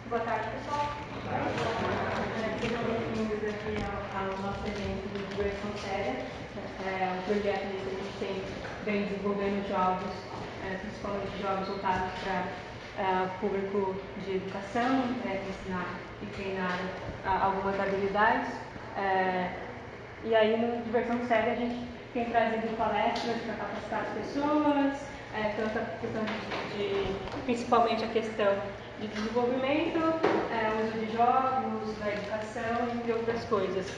Boa tarde, pessoal. Sejam bem-vindos aqui ao nosso evento de Diversão Séria. É um projeto que a gente vem desenvolvendo jogos, principalmente jogos voltados para o público de educação, ensinar e treinar algumas habilidades. E aí, no Diversão Séria, a gente tem trazido palestras para capacitar as pessoas, tanto a questão principalmente a questão de desenvolvimento, uso de jogos, da educação e de outras coisas.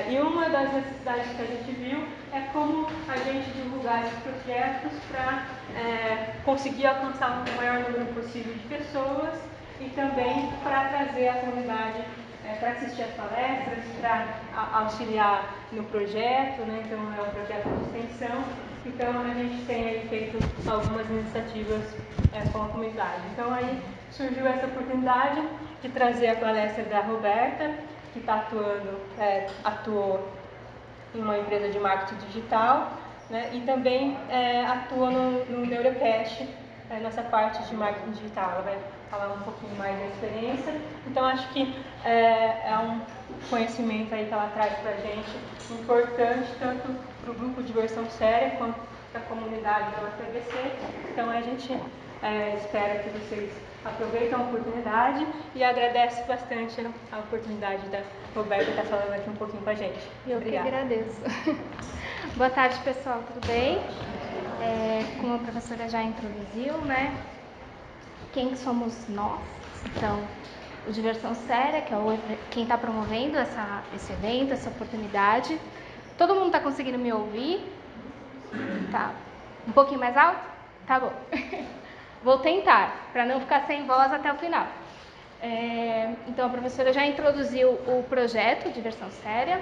E uma das necessidades que a gente viu é como a gente divulgar esses projetos para conseguir alcançar o maior número possível de pessoas e também para trazer a comunidade para assistir às palestras, para auxiliar no projeto, né? Então é um projeto de extensão, então a gente tem aí feito algumas iniciativas com a comunidade. Então aí surgiu essa oportunidade de trazer a palestra da Roberta, que está atuou em uma empresa de marketing digital, né? E também atua no Neurocast, nessa parte de marketing digital. Ela vai falar um pouquinho mais da experiência. Então acho que é um conhecimento aí que ela traz para a gente importante, tanto para o grupo Diversão Séria quanto para a comunidade da UFABC. Então a gente espera que vocês aproveitem a oportunidade e agradece bastante a oportunidade da Roberta estar falando aqui um pouquinho com a gente. Eu Obrigada. que agradeço. Boa tarde, pessoal, tudo bem? Como a professora já introduziu, né? Quem somos nós? Então, o Diversão Séria, que é quem está promovendo esse evento, essa oportunidade. Todo mundo está conseguindo me ouvir? Tá. Um pouquinho mais alto? Tá bom. Vou tentar, para não ficar sem voz até o final. Então, a professora já introduziu o projeto Diversão Séria.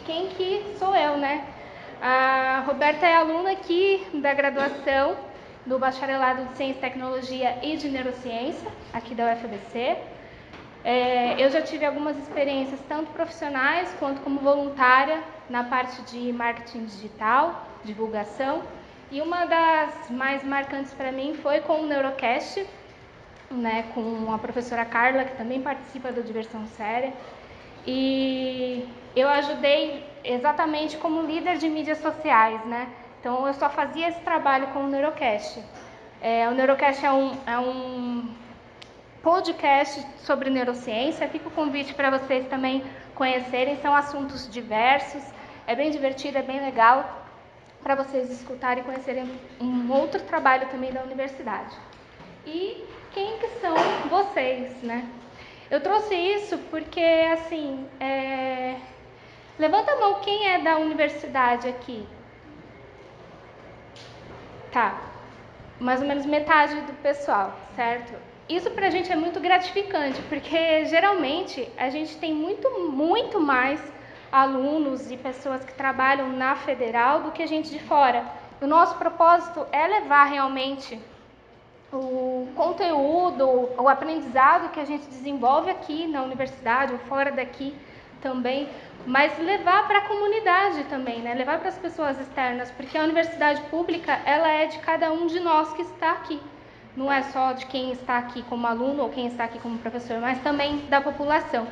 Quem que sou eu, né? A Roberta é aluna aqui da graduação do Bacharelado de Ciência, Tecnologia e de Neurociência, aqui da UFABC. Eu já tive algumas experiências, tanto profissionais quanto como voluntária, na parte de marketing digital, divulgação. E uma das mais marcantes para mim foi com o Neurocast, né, com a professora Carla, que também participa do Diversão Séria. E eu ajudei exatamente como líder de mídias sociais, né? Então eu só fazia esse trabalho com o Neurocast. O Neurocast é um podcast sobre neurociência. Fica o convite para vocês também conhecerem. São assuntos diversos. É bem divertido, é bem legal para vocês escutarem e conhecerem um outro trabalho também da universidade. E quem que são vocês, né? Eu trouxe isso porque, assim, levanta a mão quem é da universidade aqui. Tá, mais ou menos metade do pessoal, certo? Isso pra gente é muito gratificante, porque geralmente a gente tem muito mais alunos e pessoas que trabalham na federal do que a gente de fora. O nosso propósito é levar realmente o conteúdo, o aprendizado que a gente desenvolve aqui na universidade ou fora daqui também, mas levar para a comunidade também, né? Levar para as pessoas externas, porque a universidade pública, ela é de cada um de nós que está aqui. Não é só de quem está aqui como aluno ou quem está aqui como professor, mas também da população.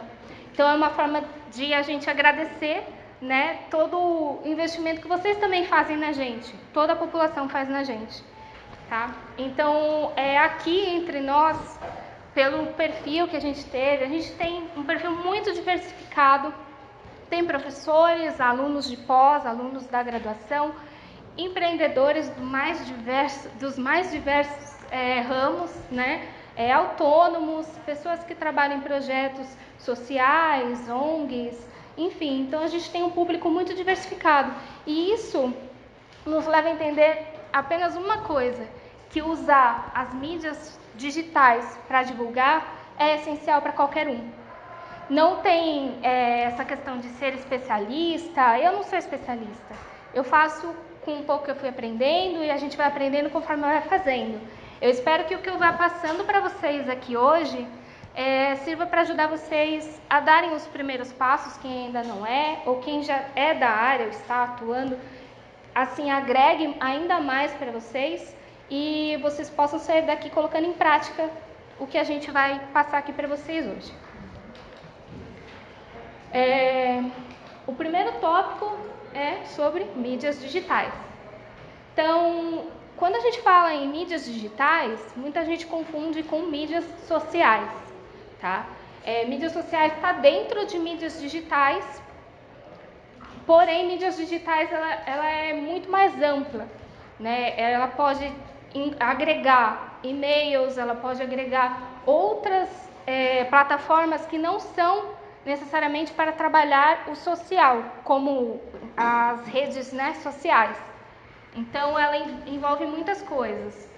Então é uma forma de a gente agradecer, né, todo o investimento que vocês também fazem na gente, toda a população faz na gente. Tá? Então, aqui entre nós, pelo perfil que a gente teve, a gente tem um perfil muito diversificado. Tem professores, alunos de pós, alunos da graduação, empreendedores dos mais diversos ramos, né? Autônomos, pessoas que trabalham em projetos sociais, ONGs, enfim. Então, a gente tem um público muito diversificado. E isso nos leva a entender apenas uma coisa, que usar as mídias digitais para divulgar é essencial para qualquer um. Não tem essa questão de ser especialista. Eu não sou especialista. Eu faço com um pouco que eu fui aprendendo e a gente vai aprendendo conforme vai fazendo. Eu espero que o que eu vá passando para vocês aqui hoje sirva para ajudar vocês a darem os primeiros passos, quem ainda não é, ou quem já é da área ou está atuando, assim, agregue ainda mais para vocês e vocês possam sair daqui colocando em prática o que a gente vai passar aqui para vocês hoje. O primeiro tópico é sobre mídias digitais. Então, quando a gente fala em mídias digitais, muita gente confunde com mídias sociais, tá? Mídias sociais está dentro de mídias digitais, porém, mídias digitais ela é muito mais ampla, né? Ela pode agregar e-mails, ela pode agregar outras plataformas que não são necessariamente para trabalhar o social, como as redes, né, sociais. Então, ela envolve muitas coisas.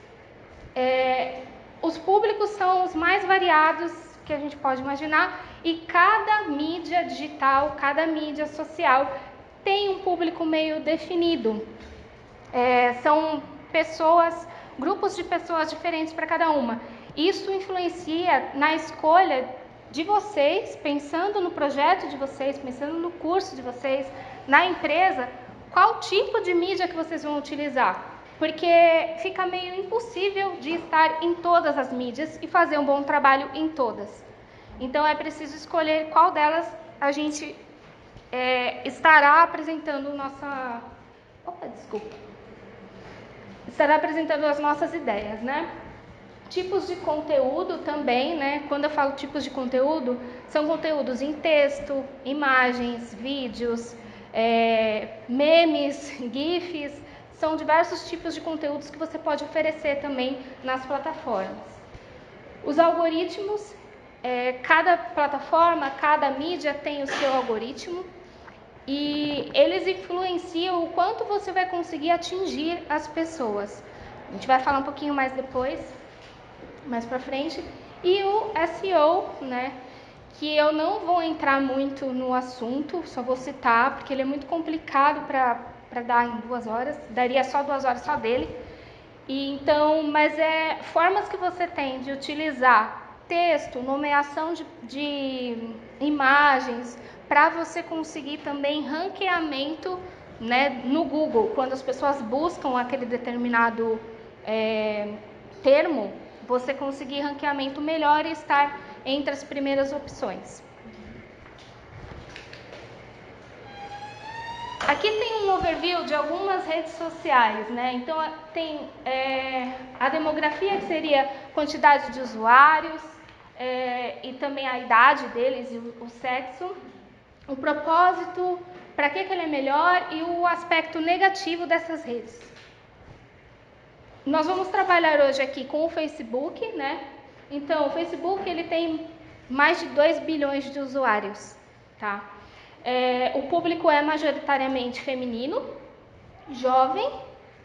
Os públicos são os mais variados que a gente pode imaginar e cada mídia digital, cada mídia social tem um público meio definido. São pessoas, grupos de pessoas diferentes para cada uma. Isso influencia na escolha de vocês, pensando no projeto de vocês, pensando no curso de vocês, na empresa, qual tipo de mídia que vocês vão utilizar. Porque fica meio impossível de estar em todas as mídias e fazer um bom trabalho em todas. Então, é preciso escolher qual delas a gente estará apresentando estará apresentando as nossas ideias, né? Tipos de conteúdo também, né? Quando eu falo tipos de conteúdo, são conteúdos em texto, imagens, vídeos, memes, GIFs, são diversos tipos de conteúdos que você pode oferecer também nas plataformas. Os algoritmos, cada plataforma, cada mídia tem o seu algoritmo e eles influenciam o quanto você vai conseguir atingir as pessoas. A gente vai falar um pouquinho mais depois, mais para frente. E o SEO, né, que eu não vou entrar muito no assunto, só vou citar, porque ele é muito complicado para dar em 2 horas, daria só 2 horas só dele. Mas formas que você tem de utilizar texto, nomeação de imagens, para você conseguir também ranqueamento, né, no Google. Quando as pessoas buscam aquele determinado termo, você conseguir ranqueamento melhor e estar entre as primeiras opções. Aqui tem um overview de algumas redes sociais, né? Então, tem a demografia, que seria quantidade de usuários, e também a idade deles e o sexo, o propósito, para que ele é melhor e o aspecto negativo dessas redes. Nós vamos trabalhar hoje aqui com o Facebook, né? Então, o Facebook ele tem mais de 2 bilhões de usuários, tá? O público é majoritariamente feminino, jovem,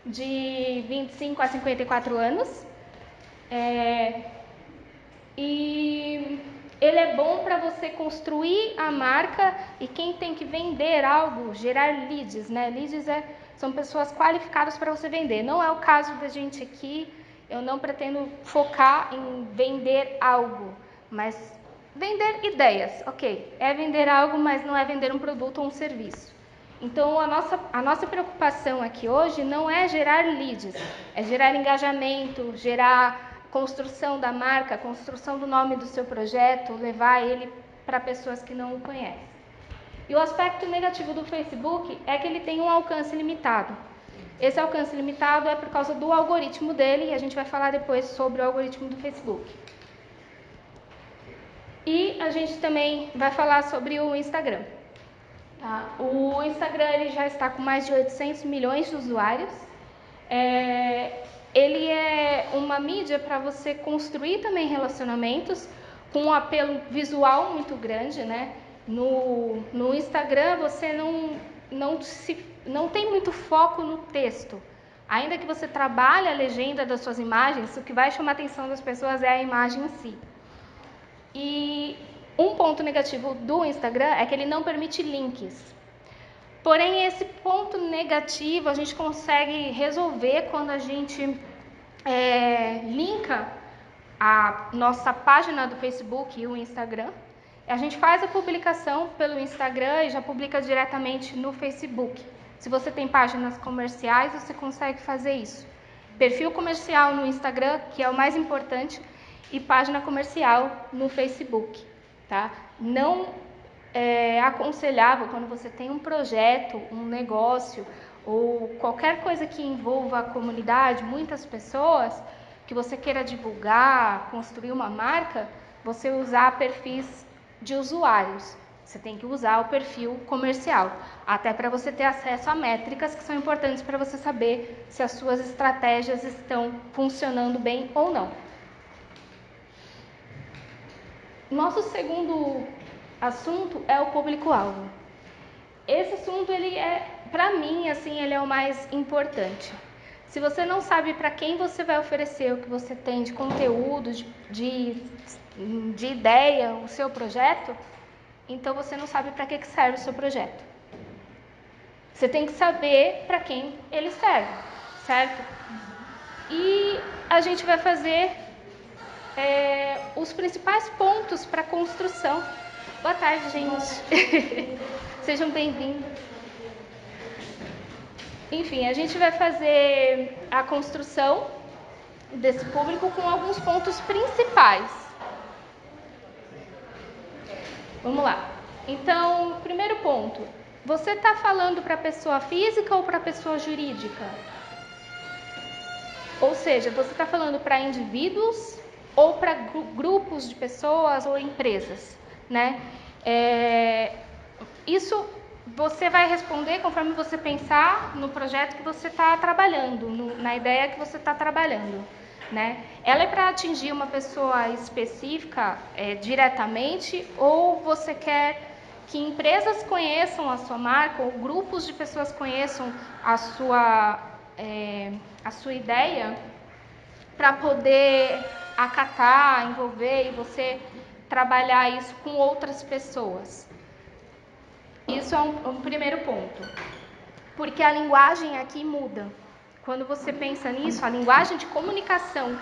de 25 a 54 anos. E ele é bom para você construir a marca e quem tem que vender algo, gerar leads, né? Leads são pessoas qualificadas para você vender. Não é o caso da gente aqui, eu não pretendo focar em vender algo, mas vender ideias, ok. É vender algo, mas não é vender um produto ou um serviço. Então, a nossa preocupação aqui hoje não é gerar leads, é gerar engajamento, gerar construção da marca, construção do nome do seu projeto, levar ele para pessoas que não o conhecem. E o aspecto negativo do Facebook é que ele tem um alcance limitado. Esse alcance limitado é por causa do algoritmo dele, e a gente vai falar depois sobre o algoritmo do Facebook. E a gente também vai falar sobre o Instagram. Tá? O Instagram ele já está com mais de 800 milhões de usuários. Ele é uma mídia para você construir também relacionamentos com um apelo visual muito grande, né? No Instagram você não tem muito foco no texto. Ainda que você trabalhe a legenda das suas imagens, o que vai chamar a atenção das pessoas é a imagem em si. E um ponto negativo do Instagram é que ele não permite links. Porém, esse ponto negativo a gente consegue resolver quando a gente linka a nossa página do Facebook e o Instagram. A gente faz a publicação pelo Instagram e já publica diretamente no Facebook. Se você tem páginas comerciais, você consegue fazer isso. Perfil comercial no Instagram, que é o mais importante, e página comercial no Facebook, tá? Não é aconselhável quando você tem um projeto, um negócio ou qualquer coisa que envolva a comunidade, muitas pessoas, que você queira divulgar, construir uma marca, você usar perfis de usuários. Você tem que usar o perfil comercial, até para você ter acesso a métricas que são importantes para você saber se as suas estratégias estão funcionando bem ou não. Nosso segundo assunto é o público-alvo. Esse assunto, ele é, para mim, assim, ele é o mais importante. Se você não sabe para quem você vai oferecer o que você tem de conteúdo, de ideia, o seu projeto, então você não sabe para que serve o seu projeto. Você tem que saber para quem ele serve, certo? E a gente vai fazer os principais pontos para a construção. Boa tarde, gente. Sejam bem-vindos. Enfim, a gente vai fazer a construção desse público com alguns pontos principais. Vamos lá. Então, primeiro ponto. Você está falando para pessoa física ou para pessoa jurídica? Ou seja, você está falando para indivíduos ou para grupos de pessoas ou empresas, né? Isso você vai responder conforme você pensar no projeto que você está trabalhando, na ideia que você está trabalhando, né? Ela é para atingir uma pessoa específica diretamente, ou você quer que empresas conheçam a sua marca ou grupos de pessoas conheçam a sua ideia para poder acatar, envolver e você trabalhar isso com outras pessoas? Isso é um primeiro ponto, porque a linguagem aqui muda. Quando você pensa nisso, a linguagem de comunicação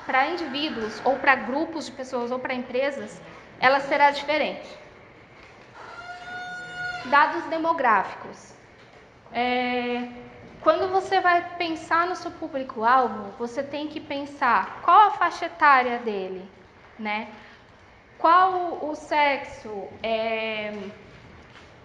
para indivíduos ou para grupos de pessoas ou para empresas, ela será diferente. Dados demográficos. Quando você vai pensar no seu público-alvo, você tem que pensar qual a faixa etária dele, né? Qual o sexo,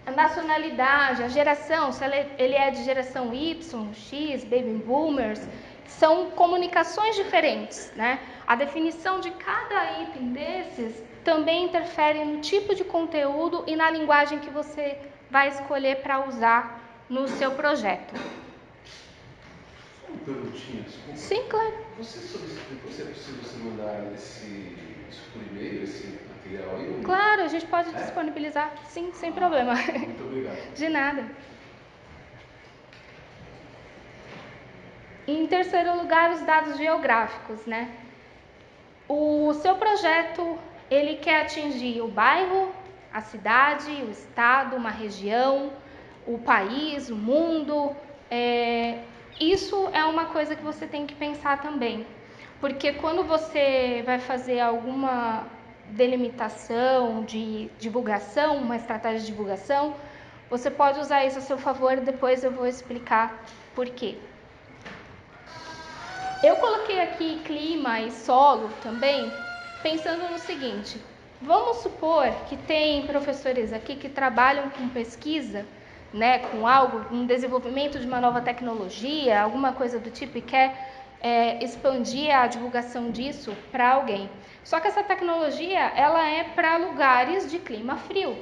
a nacionalidade, a geração, se ele é de geração Y, X, Baby Boomers, são comunicações diferentes, né? A definição de cada item desses também interfere no tipo de conteúdo e na linguagem que você vai escolher para usar no seu projeto. Só uma perguntinha, desculpa. Sim, claro. Você explicou se é possível você mandar isso por e-mail, esse material aí? Claro, a gente pode disponibilizar, sim, sem problema. Muito obrigado. De nada. Em terceiro lugar, os dados geográficos, né? O seu projeto, ele quer atingir o bairro, a cidade, o estado, uma região, o país, o mundo. Isso é uma coisa que você tem que pensar também. Porque quando você vai fazer alguma delimitação de divulgação, uma estratégia de divulgação, você pode usar isso a seu favor e depois eu vou explicar por quê. Eu coloquei aqui clima e solo também, pensando no seguinte: vamos supor que tem professores aqui que trabalham com pesquisa, né, com algo, um desenvolvimento de uma nova tecnologia, alguma coisa do tipo, e quer expandir a divulgação disso para alguém. Só que essa tecnologia, ela é para lugares de clima frio.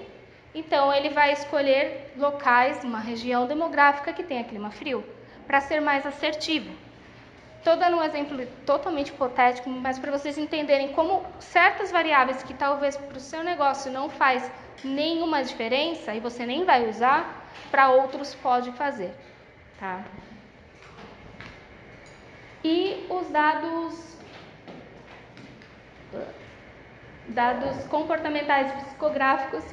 Então, ele vai escolher locais, uma região demográfica que tenha clima frio, para ser mais assertivo. Estou dando um exemplo totalmente hipotético, mas para vocês entenderem como certas variáveis que talvez para o seu negócio não faz nenhuma diferença e você nem vai usar, para outros pode fazer, tá? E os dados comportamentais e psicográficos,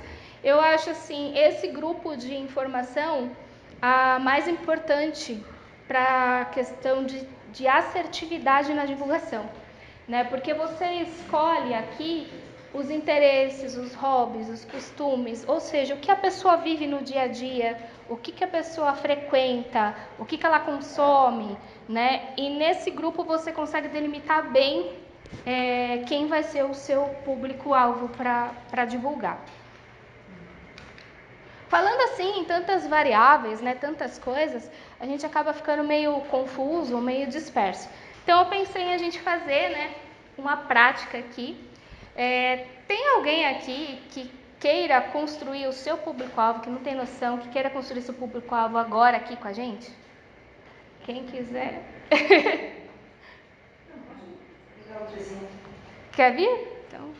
eu acho assim, esse grupo de informação a mais importante para a questão de assertividade na divulgação, né? Porque você escolhe aqui os interesses, os hobbies, os costumes, ou seja, o que a pessoa vive no dia a dia, o que a pessoa frequenta, o que ela consome, né? E nesse grupo você consegue delimitar bem quem vai ser o seu público-alvo para divulgar. Falando assim em tantas variáveis, né, tantas coisas, a gente acaba ficando meio confuso, meio disperso. Então eu pensei em a gente fazer, né, uma prática aqui. Tem alguém aqui que queira construir o seu público-alvo, que não tem noção, que queira construir seu público-alvo agora aqui com a gente? Quem quiser. Quer vir? Então,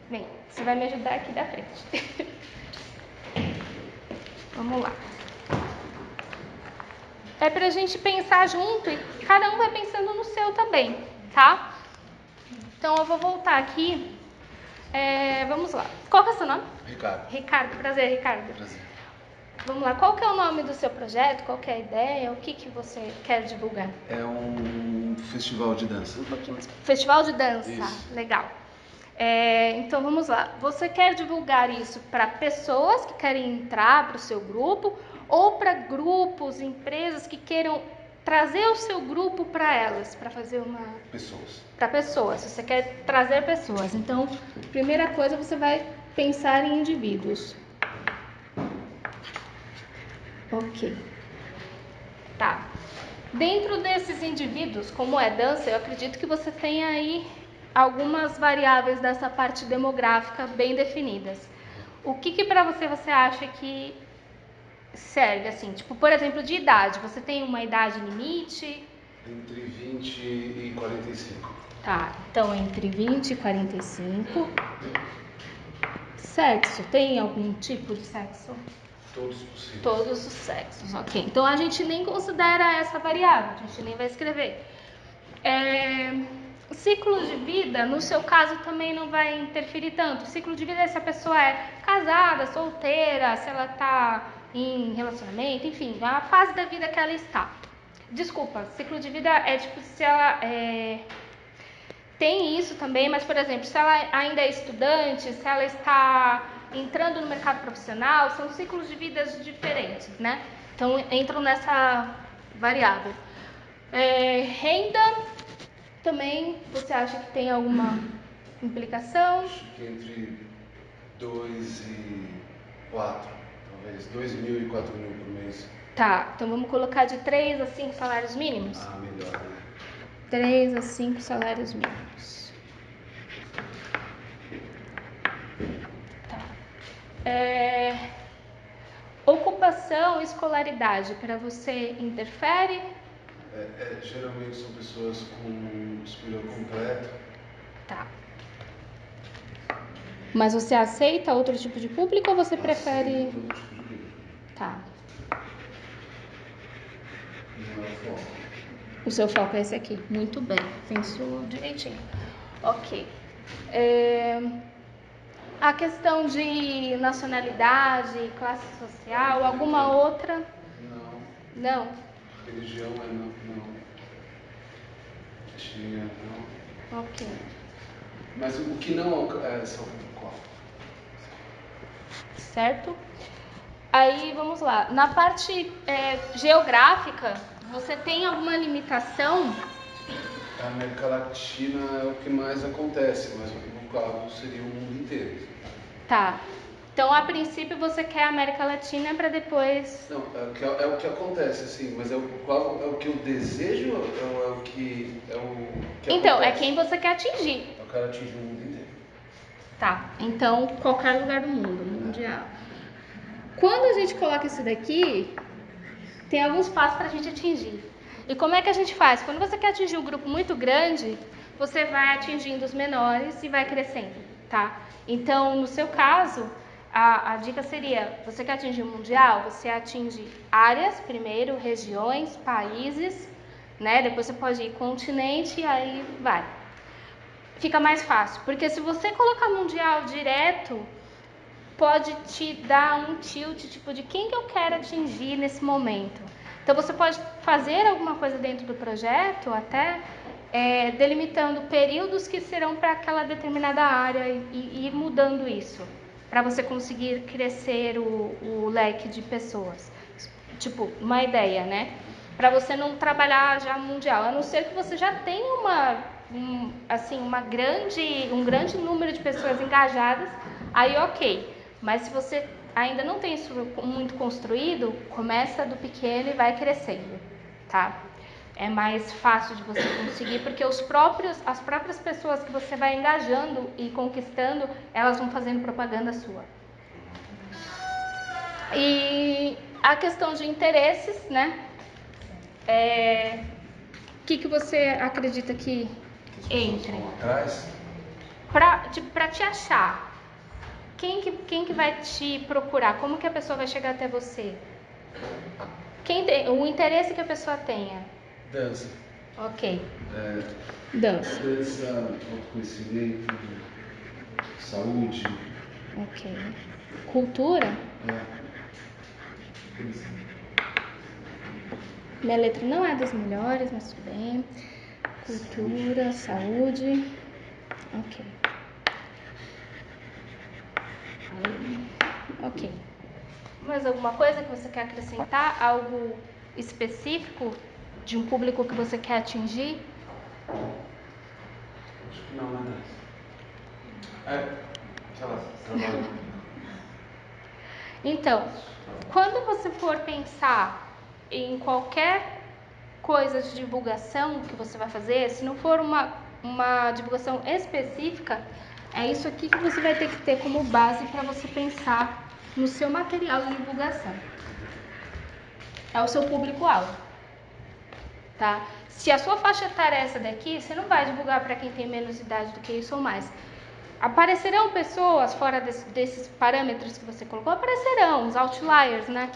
bem, você vai me ajudar aqui da frente. Vamos lá. É pra gente pensar junto e cada um vai pensando no seu também, tá? Então eu vou voltar aqui. Vamos lá. Qual que é o seu nome? Ricardo. Ricardo, prazer, Ricardo. Prazer. Vamos lá, qual que é o nome do seu projeto? Qual que é a ideia? O que você quer divulgar? É um festival de dança. Um pouquinho mais. Festival de dança, Isso. Legal. Então vamos lá. Você quer divulgar isso para pessoas que querem entrar para o seu grupo ou para grupos, empresas que queiram trazer o seu grupo para elas, para fazer uma... Pessoas. Para pessoas, você quer trazer pessoas. Então, primeira coisa, você vai pensar em indivíduos. Ok. Tá. Dentro desses indivíduos, como é dança, eu acredito que você tenha aí algumas variáveis dessa parte demográfica bem definidas. O que para você acha que serve, assim? Tipo, por exemplo, de idade. Você tem uma idade limite? Entre 20 e 45. Tá, então entre 20 e 45. Sexo, tem algum tipo de sexo? Todos possíveis. Todos os sexos, ok. Então a gente nem considera essa variável, a gente nem vai escrever. Ciclo de vida, no seu caso, também não vai interferir tanto. Ciclo de vida é se a pessoa é casada, solteira, se ela está em relacionamento, enfim, a fase da vida que ela está. Desculpa, ciclo de vida é tipo se ela tem isso também, mas, por exemplo, se ela ainda é estudante, se ela está entrando no mercado profissional, são ciclos de vidas diferentes, né? Então, entram nessa variável. Renda, também, você acha que tem alguma implicação? Acho que entre 2 e 4, talvez 2.000 e 4.000 por mês. Tá, então vamos colocar de 3 a 5 salários mínimos? Ah, melhor, né? 3 a 5 salários mínimos. Tá. Ocupação e escolaridade, para você interfere? Geralmente são pessoas com superior completo. Tá. Mas você aceita outro tipo de público ou você prefere... Aceito todo tipo de público. Tá. Não é o foco. O seu foco é esse aqui. Muito bem. Pensou direitinho. Ok. A questão de nacionalidade, classe social, alguma outra? Não. Não. Religião não. Etnia não. Ok. Mas o que não é só qual? Certo? Aí, vamos lá. Na parte geográfica, você tem alguma limitação? A América Latina é o que mais acontece, mas no caso seria o mundo inteiro. Tá. Então, a princípio, você quer a América Latina para depois... Não, é o que acontece, assim, mas é o que eu desejo ou é o que Então, acontece? é quem você quer atingir. Eu quero atingir o mundo inteiro. Tá. Então, qualquer lugar do mundo, mundial. Quando a gente coloca isso daqui, tem alguns passos para a gente atingir. E como é que a gente faz? Quando você quer atingir um grupo muito grande, você vai atingindo os menores e vai crescendo, tá? Então, no seu caso, a dica seria, você quer atingir o mundial, você atinge áreas primeiro, regiões, países, né? Depois você pode ir continente e aí vai. Fica mais fácil, porque se você colocar mundial direto, pode te dar um tilt, tipo, de quem que eu quero atingir nesse momento. Então, você pode fazer alguma coisa dentro do projeto, até delimitando períodos que serão para aquela determinada área e ir mudando isso, para você conseguir crescer o leque de pessoas. Tipo, uma ideia, né? Para você não trabalhar já mundial, a não ser que você já tenha uma um grande número de pessoas engajadas, aí ok. Mas se você ainda não tem isso muito construído, começa do pequeno e vai crescendo, tá? É mais fácil de você conseguir, porque as próprias pessoas que você vai engajando e conquistando, elas vão fazendo propaganda sua. E a questão de interesses, né? O que você acredita que entre? Atrás? Para te achar, quem que vai te procurar? Como que a pessoa vai chegar até você? O interesse que a pessoa tenha. Dança. Ok. Dança. Dança, autoconhecimento, saúde. Ok. Cultura? Minha letra não é das melhores, mas tudo bem. Cultura, saúde. Ok. Ok. Mais alguma coisa que você quer acrescentar? Algo específico de um público que você quer atingir? Acho que não, né? Sei lá, trabalho. Então, quando você for pensar em qualquer coisa de divulgação que você vai fazer, se não for uma divulgação específica, é isso aqui que você vai ter que ter como base para você pensar no seu material de divulgação. É o seu público-alvo, tá? Se a sua faixa etária é essa daqui, você não vai divulgar para quem tem menos idade do que isso ou mais. Aparecerão pessoas fora desses parâmetros que você colocou? Aparecerão, os outliers, né?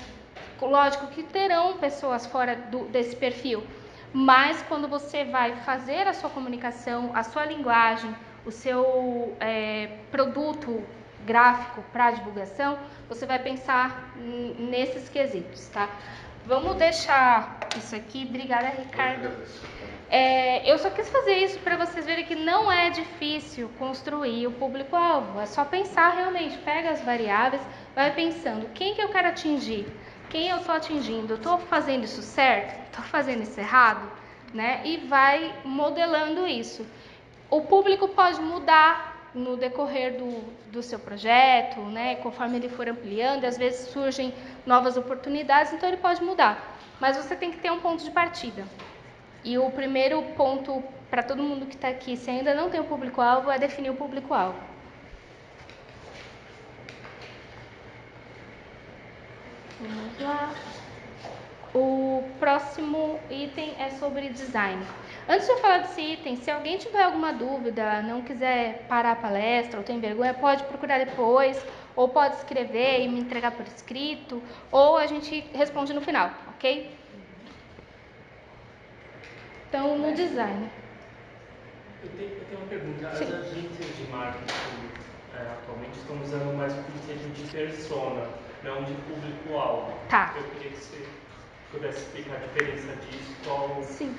Lógico que terão pessoas fora desse perfil, mas quando você vai fazer a sua comunicação, a sua linguagem, o seu produto gráfico para divulgação, você vai pensar nesses quesitos, tá? Vamos deixar isso aqui. Obrigada, Ricardo. Eu só quis fazer isso para vocês verem que não é difícil construir o público-alvo. É só pensar realmente, pega as variáveis, vai pensando, quem que eu quero atingir? Quem eu estou atingindo? Eu estou fazendo isso certo? Estou fazendo isso errado? Né? E vai modelando isso. O público pode mudar no decorrer do seu projeto, né? Conforme ele for ampliando, às vezes surgem novas oportunidades, então ele pode mudar. Mas você tem que ter um ponto de partida. E o primeiro ponto para todo mundo que está aqui, se ainda não tem o público-alvo, é definir o público-alvo. Vamos lá. O próximo item é sobre design. Antes de eu falar desse item, se alguém tiver alguma dúvida, não quiser parar a palestra ou tem vergonha, pode procurar depois, ou pode escrever e me entregar por escrito, ou a gente responde no final, ok? Então, no design. Eu tenho uma pergunta. As Sim. agências de marketing atualmente estão usando mais o conceito de persona, não de público-alvo. Tá. Eu queria que você pudesse explicar a diferença disso, qual Sim.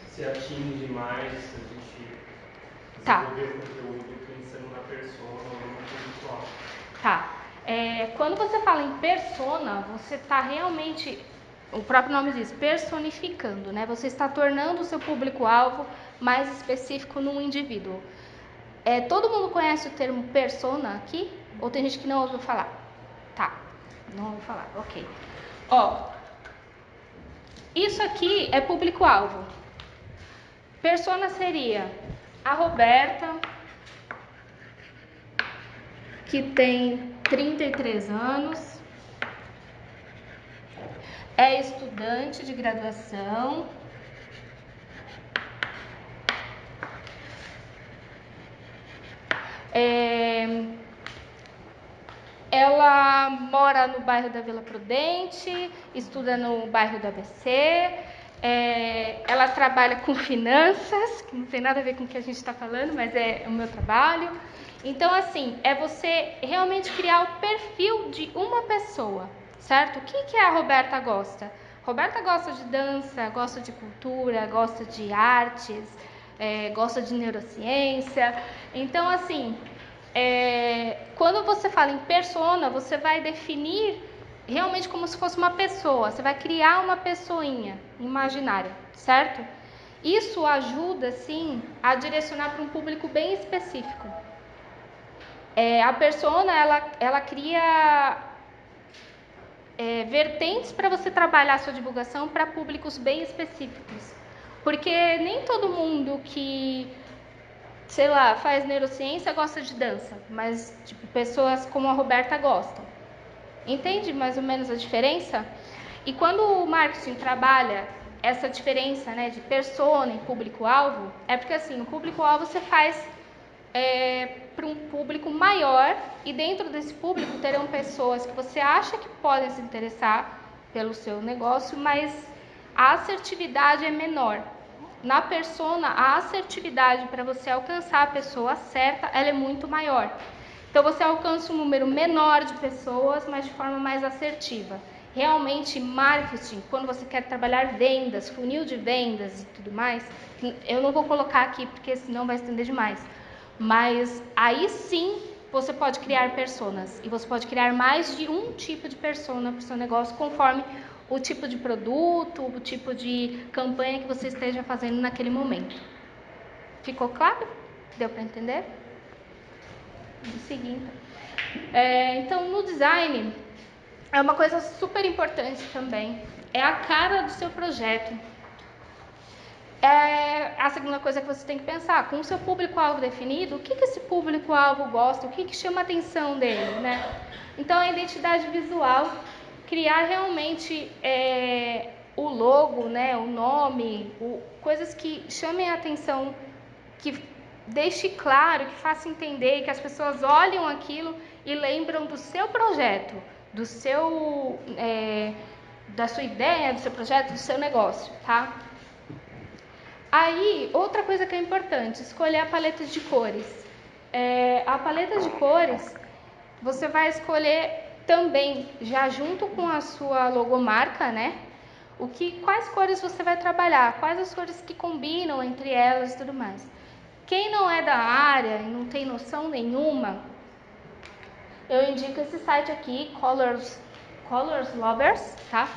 se atinge mais, se a gente Tá. desenvolver o conteúdo pensando na persona ou no público-alvo. Tá. Quando você fala em persona, você está realmente, o próprio nome diz, personificando, né? Você está tornando o seu público-alvo mais específico num indivíduo. Todo mundo conhece o termo persona aqui? Ou tem gente que não ouviu falar? Tá, não ouviu falar, ok. Isso aqui é público-alvo. Persona seria a Roberta, que tem 33 anos, é estudante de graduação, ela mora no bairro da Vila Prudente, estuda no bairro do ABC, ela trabalha com finanças, que não tem nada a ver com o que a gente está falando, mas é o meu trabalho. Então, assim, é você realmente criar o perfil de uma pessoa, certo? O que a Roberta gosta? Roberta gosta de dança, gosta de cultura, gosta de artes, gosta de neurociência. Então, assim, quando você fala em persona, você vai definir realmente como se fosse uma pessoa. Você vai criar uma pessoinha imaginária, certo? Isso ajuda, sim, a direcionar para um público bem específico. A persona, ela cria vertentes para você trabalhar a sua divulgação para públicos bem específicos. Porque nem todo mundo que, sei lá, faz neurociência gosta de dança, mas tipo, pessoas como a Roberta gostam. Entende mais ou menos a diferença? E quando o marketing trabalha essa diferença, né, de persona e público-alvo, é porque assim, o público-alvo você faz para um público maior, e dentro desse público terão pessoas que você acha que podem se interessar pelo seu negócio, mas a assertividade é menor. Na persona, a assertividade para você alcançar a pessoa certa, ela é muito maior. Então você alcança um número menor de pessoas, mas de forma mais assertiva. Realmente, marketing, quando você quer trabalhar vendas, funil de vendas e tudo mais, eu não vou colocar aqui porque senão vai estender demais. Mas aí sim você pode criar personas, e você pode criar mais de um tipo de persona para o seu negócio, conforme o tipo de produto, o tipo de campanha que você esteja fazendo naquele momento. Ficou claro? Deu para entender? Vamos seguir então. Então, no design, é uma coisa super importante também. É a cara do seu projeto. A segunda coisa que você tem que pensar, com o seu público-alvo definido, o que esse público-alvo gosta, o que chama a atenção dele, né? Então, a identidade visual, criar realmente o logo, né, o nome, coisas que chamem a atenção, que deixe claro, que faça entender, que as pessoas olham aquilo e lembram do seu projeto, do seu, da sua ideia, do seu projeto, do seu negócio, tá? Aí, outra coisa que é importante, escolher a paleta de cores. A paleta de cores, você vai escolher também, já junto com a sua logomarca, né? Quais cores você vai trabalhar, quais as cores que combinam entre elas e tudo mais. Quem não é da área e não tem noção nenhuma, eu indico esse site aqui, Colors Lovers, tá?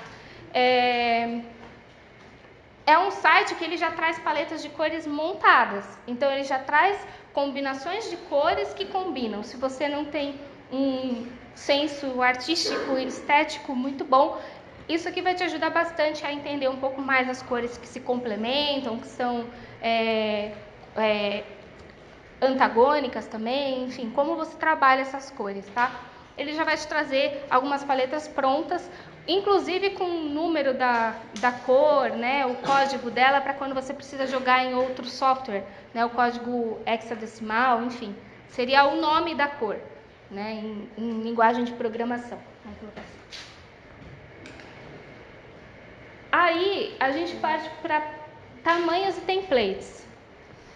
É um site que ele já traz paletas de cores montadas. Então, ele já traz combinações de cores que combinam. Se você não tem um senso artístico e estético muito bom, isso aqui vai te ajudar bastante a entender um pouco mais as cores que se complementam, que são antagônicas também, enfim, como você trabalha essas cores, tá? Ele já vai te trazer algumas paletas prontas, inclusive com o número da cor, né, o código dela, para quando você precisa jogar em outro software, né, o código hexadecimal, enfim, seria o nome da cor, né, em linguagem de programação. Vamos colocar assim. Aí, a gente parte para tamanhos e templates.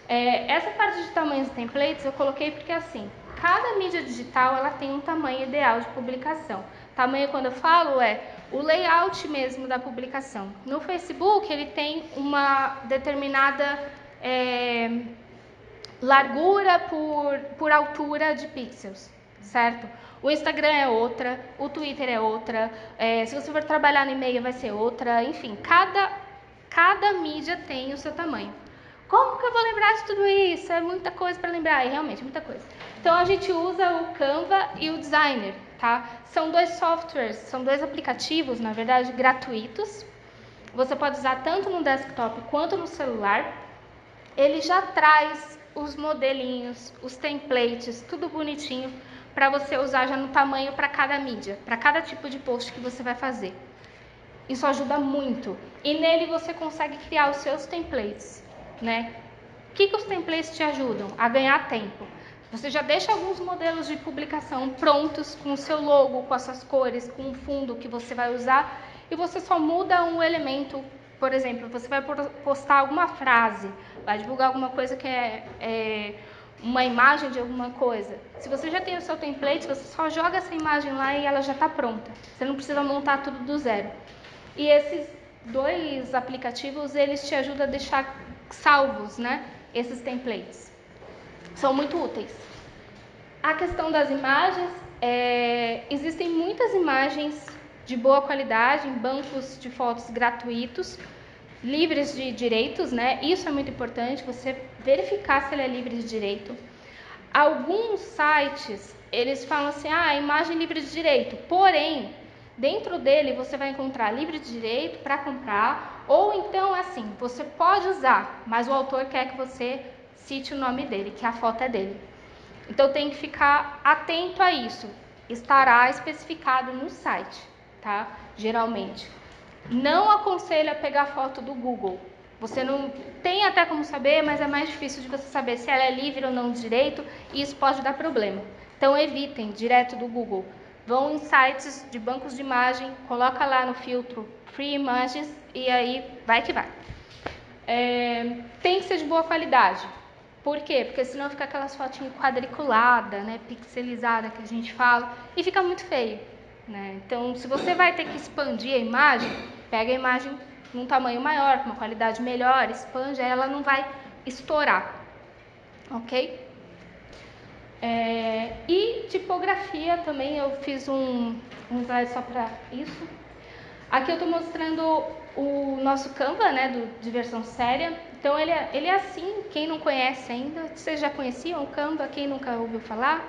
Essa parte de tamanhos e templates eu coloquei porque assim, cada mídia digital ela tem um tamanho ideal de publicação. Tamanho, quando eu falo, o layout mesmo da publicação. No Facebook ele tem uma determinada largura por altura de pixels, certo? O Instagram é outra, o Twitter é outra, se você for trabalhar no e-mail vai ser outra, enfim, cada mídia tem o seu tamanho. Como que eu vou lembrar de tudo isso? É muita coisa para lembrar, é realmente muita coisa. Então, a gente usa o Canva e o Designer, tá? São dois softwares, são dois aplicativos, na verdade, gratuitos. Você pode usar tanto no desktop quanto no celular. Ele já traz os modelinhos, os templates, tudo bonitinho, para você usar já no tamanho para cada mídia, para cada tipo de post que você vai fazer. Isso ajuda muito. E nele você consegue criar os seus templates, né? O que os templates te ajudam? A ganhar tempo. Você já deixa alguns modelos de publicação prontos com o seu logo, com as suas cores, com o fundo que você vai usar, e você só muda um elemento. Por exemplo, você vai postar alguma frase, vai divulgar alguma coisa que é uma imagem de alguma coisa. Se você já tem o seu template, você só joga essa imagem lá e ela já está pronta. Você não precisa montar tudo do zero. E esses dois aplicativos, eles te ajudam a deixar salvos, né, esses templates. São muito úteis. A questão das imagens, existem muitas imagens de boa qualidade em bancos de fotos gratuitos. livres de direitos, né? Isso é muito importante, você verificar se ele é livre de direito. Alguns sites, eles falam assim, imagem livre de direito, porém, dentro dele você vai encontrar livre de direito para comprar, ou então assim, você pode usar, mas o autor quer que você cite o nome dele, que a foto é dele. Então tem que ficar atento a isso, estará especificado no site, tá? Geralmente. Não aconselho a pegar foto do Google. Você não tem até como saber, mas é mais difícil de você saber se ela é livre ou não de direito, e isso pode dar problema. Então evitem direto do Google. Vão em sites de bancos de imagem, coloca lá no filtro Free Images e aí vai que vai. Tem que ser de boa qualidade. Por quê? Porque senão fica aquelas fotinhas quadriculadas, né, pixelizada que a gente fala, e fica muito feio, né? Então, se você vai ter que expandir a imagem, pega a imagem num tamanho maior, com uma qualidade melhor, expande, aí ela não vai estourar, ok? E tipografia também, eu fiz um slide só para isso. Aqui eu estou mostrando o nosso Canva, né, do Diversão Séria. Então ele é assim, quem não conhece ainda, vocês já conheciam o Canva, quem nunca ouviu falar?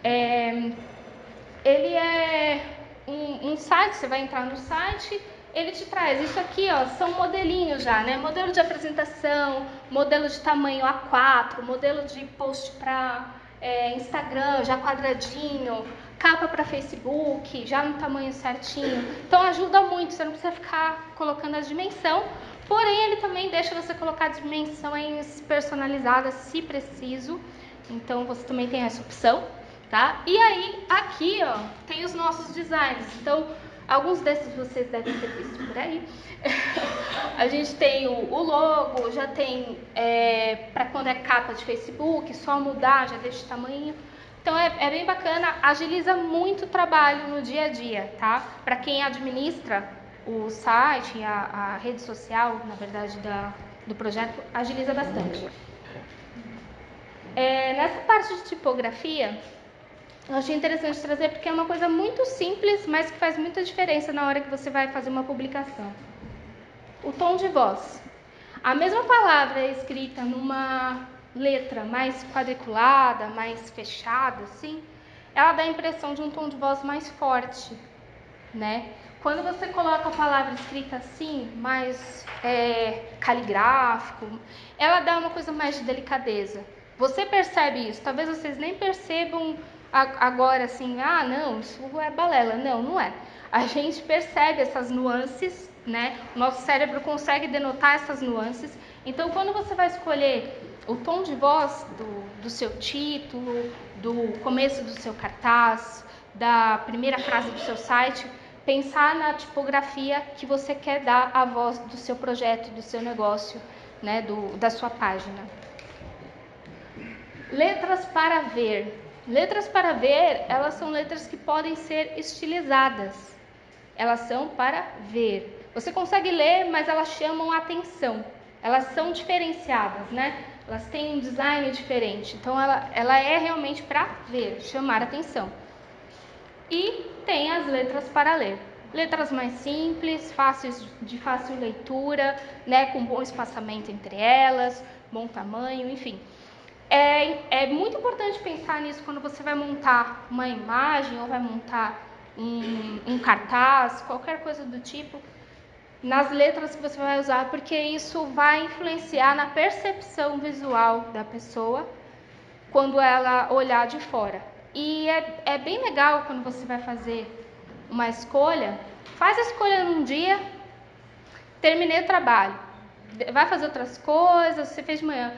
Ele é um site, você vai entrar no site, ele te traz isso aqui, ó, são modelinhos já, né? Modelo de apresentação, modelo de tamanho A4, modelo de post para Instagram, já quadradinho, capa para Facebook, já no tamanho certinho. Então ajuda muito, você não precisa ficar colocando a dimensão, porém ele também deixa você colocar dimensões personalizadas se preciso, então você também tem essa opção. Tá? E aí, aqui, ó, tem os nossos designs. Então, alguns desses vocês devem ter visto por aí. A gente tem o logo, já tem para quando é capa de Facebook, só mudar, já deixa o tamanho. Então, é bem bacana, agiliza muito o trabalho no dia a dia, tá? Para quem administra o site, a rede social, na verdade, do projeto, agiliza bastante. Nessa parte de tipografia, eu achei interessante trazer porque é uma coisa muito simples, mas que faz muita diferença na hora que você vai fazer uma publicação. O tom de voz. A mesma palavra é escrita numa letra mais quadriculada, mais fechada, assim, ela dá a impressão de um tom de voz mais forte, né? Quando você coloca a palavra escrita assim, mais caligráfico, ela dá uma coisa mais de delicadeza. Você percebe isso? Talvez vocês nem percebam agora assim, não, isso é balela. Não, não é. A gente percebe essas nuances, né? O nosso cérebro consegue denotar essas nuances. Então, quando você vai escolher o tom de voz do seu título, do começo do seu cartaz, da primeira frase do seu site, pensar na tipografia que você quer dar à voz do seu projeto, do seu negócio, né? Da sua página. Letras para ver. Letras para ver, elas são letras que podem ser estilizadas. Elas são para ver. Você consegue ler, mas elas chamam a atenção. Elas são diferenciadas, né? Elas têm um design diferente. Então, ela é realmente para ver, chamar a atenção. E tem as letras para ler. Letras mais simples, de fácil leitura, né? Com bom espaçamento entre elas, bom tamanho, enfim. É muito importante pensar nisso quando você vai montar uma imagem ou vai montar um cartaz, qualquer coisa do tipo, nas letras que você vai usar, porque isso vai influenciar na percepção visual da pessoa quando ela olhar de fora. E é bem legal quando você vai fazer uma escolha, faz a escolha num dia, terminei o trabalho, vai fazer outras coisas, você fez de manhã,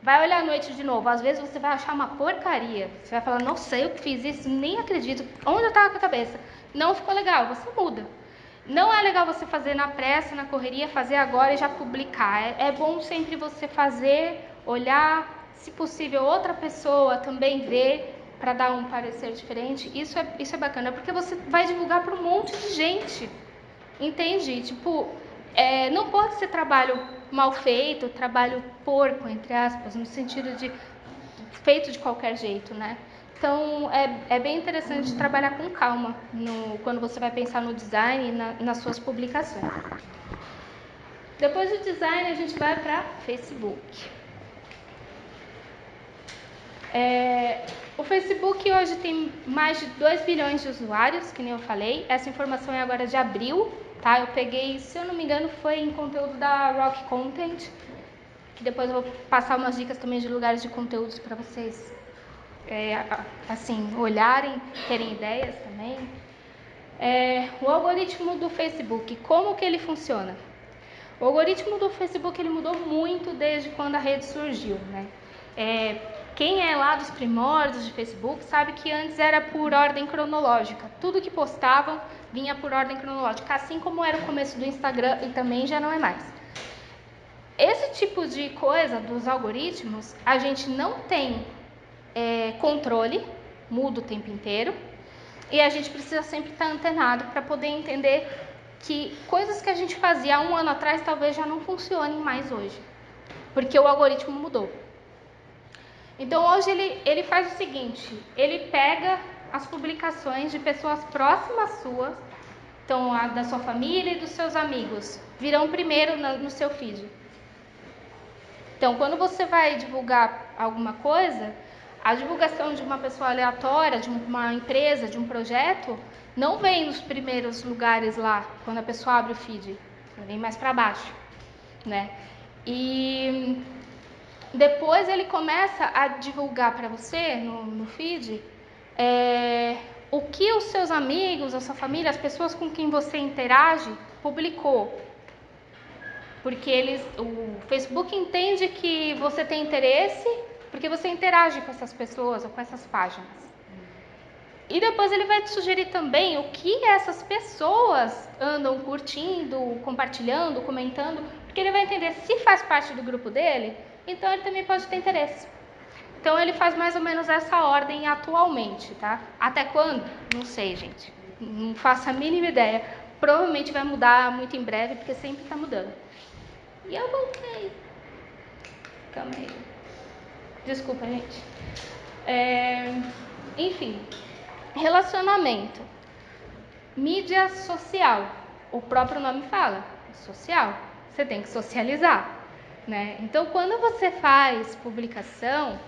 vai olhar à noite de novo, às vezes você vai achar uma porcaria, você vai falar, nossa, eu que fiz isso, nem acredito, onde eu estava com a cabeça? Não ficou legal, você muda. Não é legal você fazer na pressa, na correria, fazer agora e já publicar. É bom sempre você fazer, olhar, se possível outra pessoa também ver, para dar um parecer diferente. Isso é bacana, porque você vai divulgar para um monte de gente, entende? Tipo, não pode ser trabalho mal feito, trabalho porco, entre aspas, no sentido de feito de qualquer jeito, né? Então, é bem interessante trabalhar com calma quando você vai pensar no design e nas suas publicações. Depois do design, a gente vai para Facebook. O Facebook hoje tem mais de 2 bilhões de usuários, que nem eu falei. Essa informação é agora de abril, tá? Eu peguei, se eu não me engano, foi em conteúdo da Rock Content, que depois eu vou passar umas dicas também de lugares de conteúdos para vocês, assim, olharem, terem ideias também. O algoritmo do Facebook, como que ele funciona? O algoritmo do Facebook ele mudou muito desde quando a rede surgiu, né? Quem é lá dos primórdios de Facebook sabe que antes era por ordem cronológica. Tudo que postavam vinha por ordem cronológica, assim como era o começo do Instagram e também já não é mais. Esse tipo de coisa dos algoritmos, a gente não tem controle, muda o tempo inteiro, e a gente precisa sempre estar antenado para poder entender que coisas que a gente fazia há um ano atrás talvez já não funcionem mais hoje, porque o algoritmo mudou. Então hoje ele faz o seguinte, ele pega as publicações de pessoas próximas suas, então a da sua família e dos seus amigos, virão primeiro no seu feed. Então quando você vai divulgar alguma coisa, a divulgação de uma pessoa aleatória, de uma empresa, de um projeto, não vem nos primeiros lugares lá, quando a pessoa abre o feed, vem mais para baixo, né? E depois ele começa a divulgar para você no feed o que os seus amigos, a sua família, as pessoas com quem você interage, publicou. Porque o Facebook entende que você tem interesse porque você interage com essas pessoas ou com essas páginas. E depois ele vai te sugerir também o que essas pessoas andam curtindo, compartilhando, comentando, porque ele vai entender se faz parte do grupo dele, então ele também pode ter interesse. Então ele faz mais ou menos essa ordem atualmente, tá? Até quando? Não sei, gente. Não faço a mínima ideia. Provavelmente vai mudar muito em breve, porque sempre está mudando. E eu voltei. Calma aí. Desculpa, gente. Enfim, relacionamento. Mídia social. O próprio nome fala, social. Você tem que socializar, né? Então, quando você faz publicação,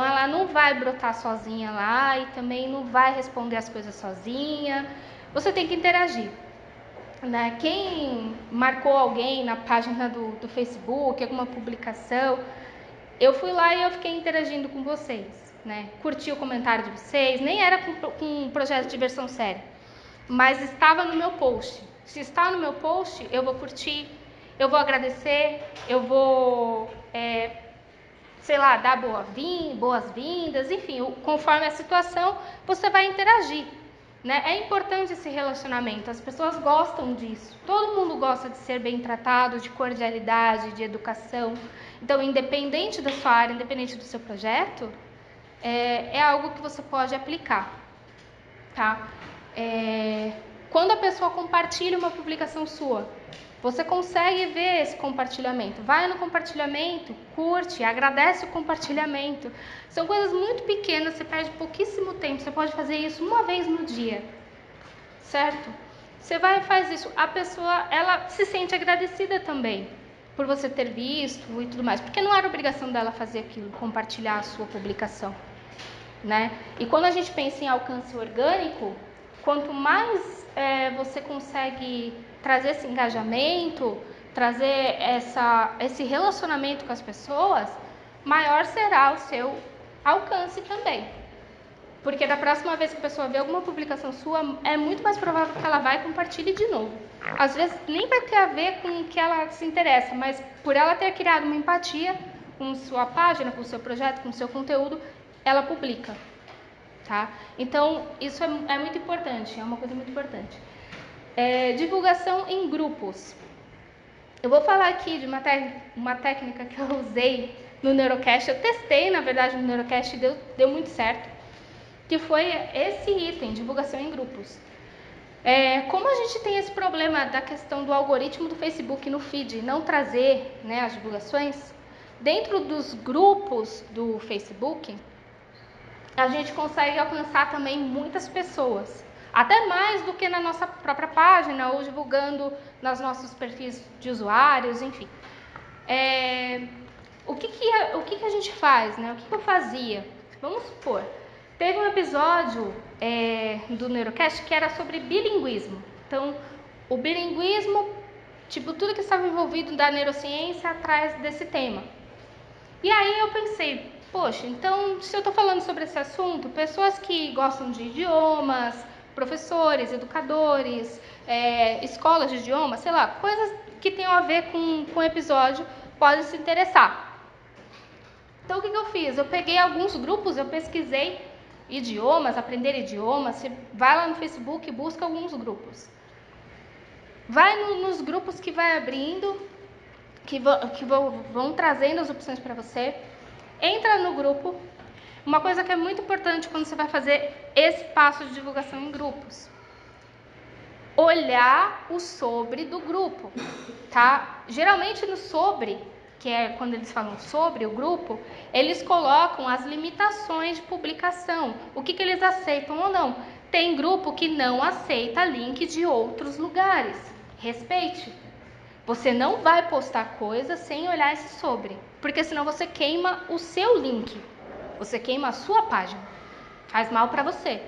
ela não vai brotar sozinha lá e também não vai responder as coisas sozinha. Você tem que interagir. Né? Quem marcou alguém na página do Facebook, alguma publicação, eu fui lá e eu fiquei interagindo com vocês, né? Curti o comentário de vocês, nem era com um projeto de diversão séria, mas estava no meu post. Se está no meu post, eu vou curtir, eu vou agradecer, eu vou, dar boas-vindas, enfim, conforme a situação, você vai interagir. Né? É importante esse relacionamento, as pessoas gostam disso, todo mundo gosta de ser bem tratado, de cordialidade, de educação. Então, independente da sua área, independente do seu projeto, é algo que você pode aplicar. Tá? Quando a pessoa compartilha uma publicação sua, você consegue ver esse compartilhamento. Vai no compartilhamento, curte, agradece o compartilhamento. São coisas muito pequenas, você perde pouquíssimo tempo. Você pode fazer isso uma vez no dia, certo? Você vai e faz isso. A pessoa, ela se sente agradecida também por você ter visto e tudo mais. Porque não era obrigação dela fazer aquilo, compartilhar a sua publicação, né? E quando a gente pensa em alcance orgânico, quanto mais você consegue trazer esse engajamento, trazer esse relacionamento com as pessoas, maior será o seu alcance também. Porque da próxima vez que a pessoa vê alguma publicação sua, é muito mais provável que ela vai e compartilhe de novo. Às vezes nem vai ter a ver com o que ela se interessa, mas por ela ter criado uma empatia com sua página, com o seu projeto, com o seu conteúdo, ela publica. Tá? Então, isso é muito importante, é uma coisa muito importante. Divulgação em grupos. Eu vou falar aqui de uma técnica que eu usei no Neurocast. Eu testei, na verdade, no Neurocast e deu muito certo. Que foi esse item, divulgação em grupos. Como a gente tem esse problema da questão do algoritmo do Facebook no feed, não trazer, né, as divulgações, dentro dos grupos do Facebook, a gente consegue alcançar também muitas pessoas. Até mais do que na nossa própria página ou divulgando nos nossos perfis de usuários, enfim. O que a gente faz, né? O que eu fazia? Vamos supor, teve um episódio do Neurocast que era sobre bilinguismo. Então, o bilinguismo, tipo, tudo que estava envolvido da neurociência atrás desse tema. E aí eu pensei, poxa, então se eu estou falando sobre esse assunto, pessoas que gostam de idiomas, professores, educadores, escolas de idiomas, sei lá, coisas que tenham a ver com o episódio, podem se interessar. Então o que eu fiz? Eu peguei alguns grupos, eu pesquisei idiomas, aprender idiomas, você vai lá no Facebook e busca alguns grupos. Vai nos grupos que vai abrindo, que vão trazendo as opções para você. Entra no grupo. Uma coisa que é muito importante quando você vai fazer esse passo de divulgação em grupos. Olhar o sobre do grupo, tá? Geralmente no sobre, que é quando eles falam sobre o grupo, eles colocam as limitações de publicação, o que eles aceitam ou não. Tem grupo que não aceita link de outros lugares. Respeite. Você não vai postar coisa sem olhar esse sobre, porque senão você queima o seu link, você queima a sua página, faz mal para você.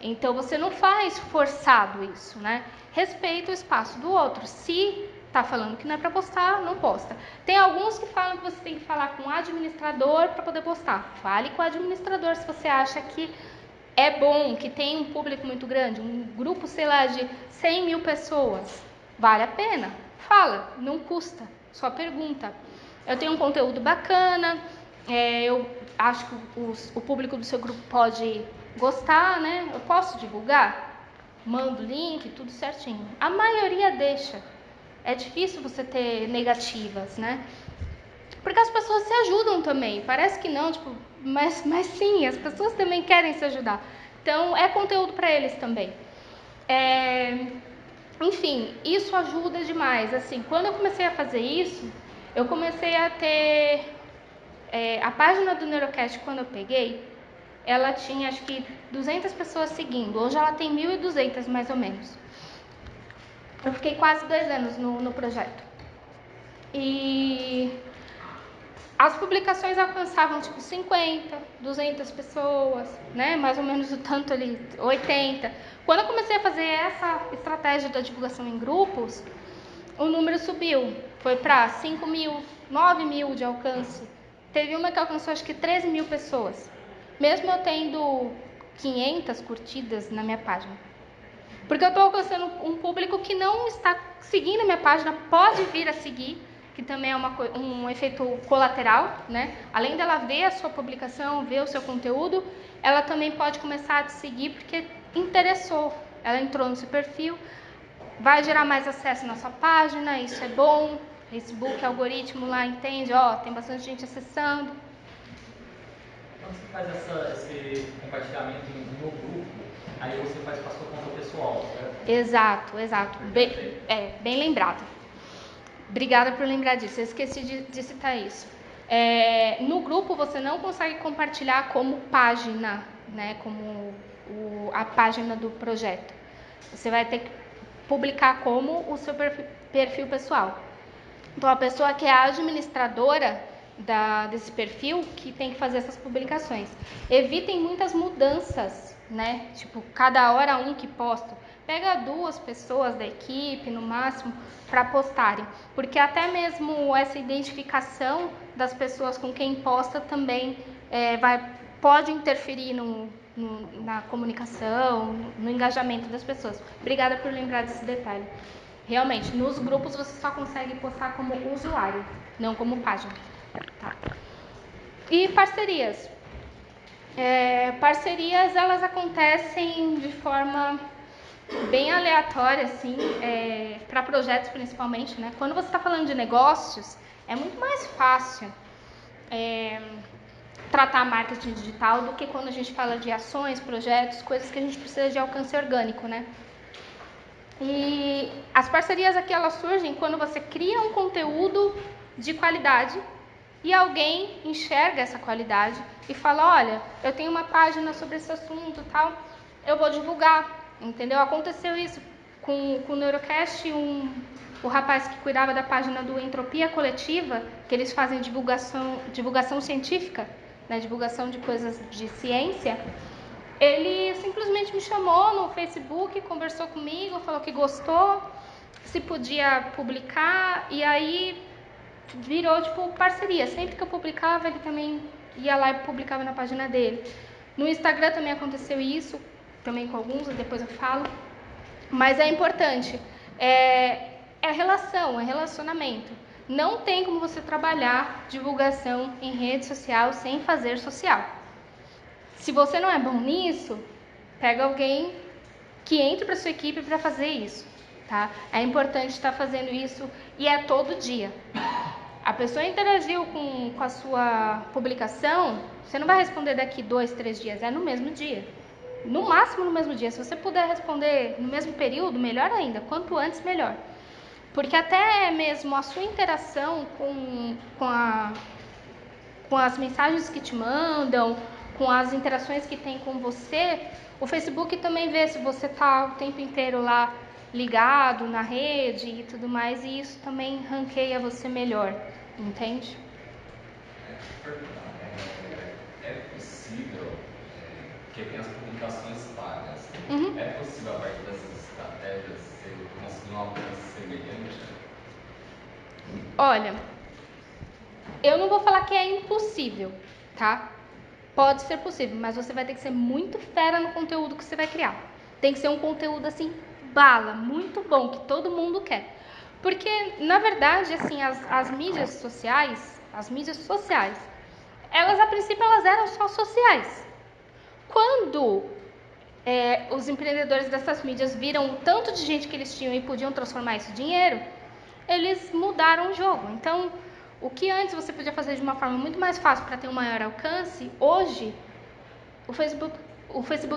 Então você não faz forçado isso, né? Respeita o espaço do outro. Se tá falando que não é para postar, não posta. Tem alguns que falam que você tem que falar com o administrador para poder postar. Fale com o administrador se você acha que é bom, que tem um público muito grande, um grupo, sei lá, de 100 mil pessoas. Vale a pena. Fala, não custa, só pergunta. Eu tenho um conteúdo bacana, eu acho que o público do seu grupo pode gostar, né? Eu posso divulgar? Mando link, tudo certinho. A maioria deixa. É difícil você ter negativas, né? Porque as pessoas se ajudam também. Parece que não, tipo, mas sim, as pessoas também querem se ajudar. Então, é conteúdo para eles também. Enfim, isso ajuda demais. Assim, quando eu comecei a fazer isso, eu comecei a ter... a página do Neurocast, quando eu peguei, ela tinha, acho que, 200 pessoas seguindo. Hoje ela tem 1.200, mais ou menos. Eu fiquei quase 2 anos no projeto. E as publicações alcançavam, tipo, 50, 200 pessoas, né? Mais ou menos o tanto ali, 80. Quando eu comecei a fazer essa estratégia da divulgação em grupos, o número subiu. Foi para 5 mil, 9 mil de alcance. Teve uma que alcançou, acho que 13 mil pessoas. Mesmo eu tendo 500 curtidas na minha página. Porque eu estou alcançando um público que não está seguindo a minha página, pode vir a seguir, que também é um efeito colateral, né? Além dela ver a sua publicação, ver o seu conteúdo, ela também pode começar a te seguir porque interessou. Ela entrou no seu perfil, vai gerar mais acesso na sua página, isso é bom. Facebook, algoritmo lá entende, tem bastante gente acessando. Quando você faz esse compartilhamento no grupo, aí você faz para a sua conta pessoal, certo? Exato. Bem lembrado. Obrigada por lembrar disso, eu esqueci de citar isso. No grupo você não consegue compartilhar como página, né, como a página do projeto. Você vai ter que publicar como o seu perfil pessoal. Então, a pessoa que é a administradora desse perfil que tem que fazer essas publicações. Evitem muitas mudanças, né? Tipo, cada hora um que posta. Pega 2 pessoas da equipe, no máximo, para postarem. Porque até mesmo essa identificação das pessoas com quem posta também pode interferir na comunicação, no engajamento das pessoas. Obrigada por lembrar desse detalhe. Realmente, nos grupos você só consegue postar como usuário, não como página. Tá. E parcerias. Parcerias, elas acontecem de forma bem aleatória, assim, para projetos principalmente, né? Quando você está falando de negócios, é muito mais fácil tratar marketing digital do que quando a gente fala de ações, projetos, coisas que a gente precisa de alcance orgânico, né? E as parcerias aqui, elas surgem quando você cria um conteúdo de qualidade e alguém enxerga essa qualidade e fala, olha, eu tenho uma página sobre esse assunto e tal, eu vou divulgar, entendeu? Aconteceu isso com o Neurocast, o rapaz que cuidava da página do Entropia Coletiva, que eles fazem divulgação científica, né, divulgação de coisas de ciência. Ele simplesmente me chamou no Facebook, conversou comigo, falou que gostou, se podia publicar, e aí virou tipo parceria. Sempre que eu publicava, ele também ia lá e publicava na página dele. No Instagram também aconteceu isso, também com alguns, depois eu falo. Mas é importante, é relação, é relacionamento. Não tem como você trabalhar divulgação em rede social sem fazer social. Se você não é bom nisso, pega alguém que entre para sua equipe para fazer isso, tá? É importante estar fazendo isso e é todo dia. A pessoa interagiu com a sua publicação, você não vai responder daqui 2, 3 dias, é no mesmo dia. No máximo no mesmo dia. Se você puder responder no mesmo período, melhor ainda. Quanto antes, melhor. Porque até mesmo a sua interação com as mensagens que te mandam, com as interações que tem com você, o Facebook também vê se você está o tempo inteiro lá ligado na rede e tudo mais, e isso também ranqueia você melhor, entende? É possível, porque tem as publicações pagas, Uhum. é possível a partir dessas estratégias você conseguir um alcance semelhante? Olha, eu não vou falar que é impossível, tá? Pode ser possível, mas você vai ter que ser muito fera no conteúdo que você vai criar. Tem que ser um conteúdo assim, bala, muito bom, que todo mundo quer. Porque, na verdade, assim, as mídias sociais, elas a princípio elas eram só sociais. Quando os empreendedores dessas mídias viram o tanto de gente que eles tinham e podiam transformar isso em dinheiro, eles mudaram o jogo. Então, o que antes você podia fazer de uma forma muito mais fácil para ter um maior alcance, hoje o Facebook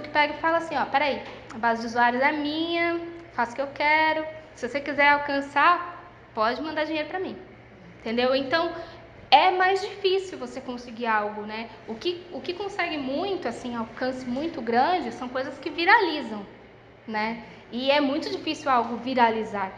pega e fala assim, ó, peraí, a base de usuários é minha, faço o que eu quero, se você quiser alcançar, pode mandar dinheiro para mim, entendeu? Então, é mais difícil você conseguir algo, né? O que consegue muito, assim, alcance muito grande, são coisas que viralizam, né? E é muito difícil algo viralizar.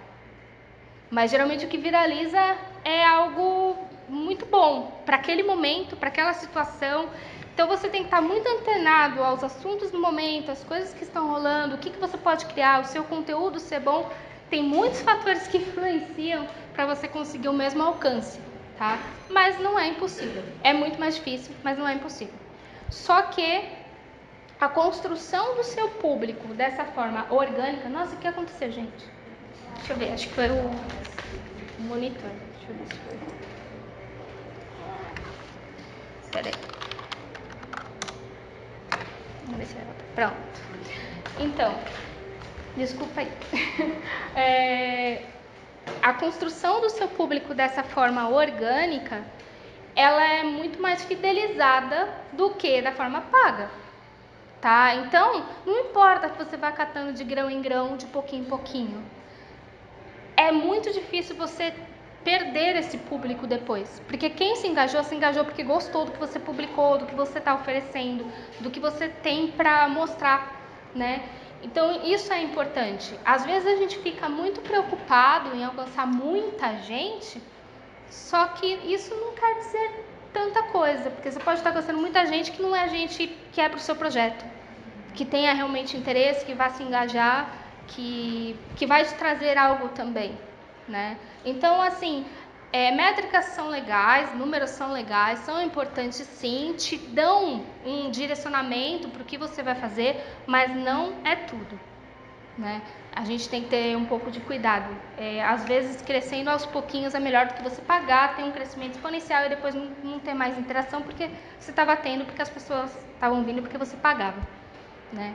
Mas geralmente o que viraliza é algo muito bom para aquele momento, para aquela situação. Então você tem que estar muito antenado aos assuntos do momento, às coisas que estão rolando, o que você pode criar, o seu conteúdo ser bom. Tem muitos fatores que influenciam para você conseguir o mesmo alcance, tá? Mas não é impossível. É muito mais difícil, mas não é impossível. Só que a construção do seu público dessa forma orgânica... Nossa, o que aconteceu, gente? Deixa eu ver, acho que foi o monitor. Deixa eu ver se foi. Espera aí. Vamos ver se vai voltar. Pronto. Então, desculpa aí. A construção do seu público dessa forma orgânica, ela é muito mais fidelizada do que da forma paga. Tá? Então, não importa que você vá catando de grão em grão, de pouquinho em pouquinho. É muito difícil você perder esse público depois. Porque quem se engajou porque gostou do que você publicou, do que você está oferecendo, do que você tem para mostrar, né? Então, isso é importante. Às vezes a gente fica muito preocupado em alcançar muita gente, só que isso não quer dizer tanta coisa, porque você pode estar alcançando muita gente que não é gente que é para o seu projeto, que tenha realmente interesse, que vá se engajar, que vai te trazer algo também, né? Então, assim, métricas são legais, números são legais, são importantes sim, te dão um direcionamento para o que você vai fazer, mas não é tudo, né? A gente tem que ter um pouco de cuidado. Às vezes, crescendo aos pouquinhos é melhor do que você pagar, ter um crescimento exponencial e depois não ter mais interação porque você estava tendo, porque as pessoas estavam vindo porque você pagava, né?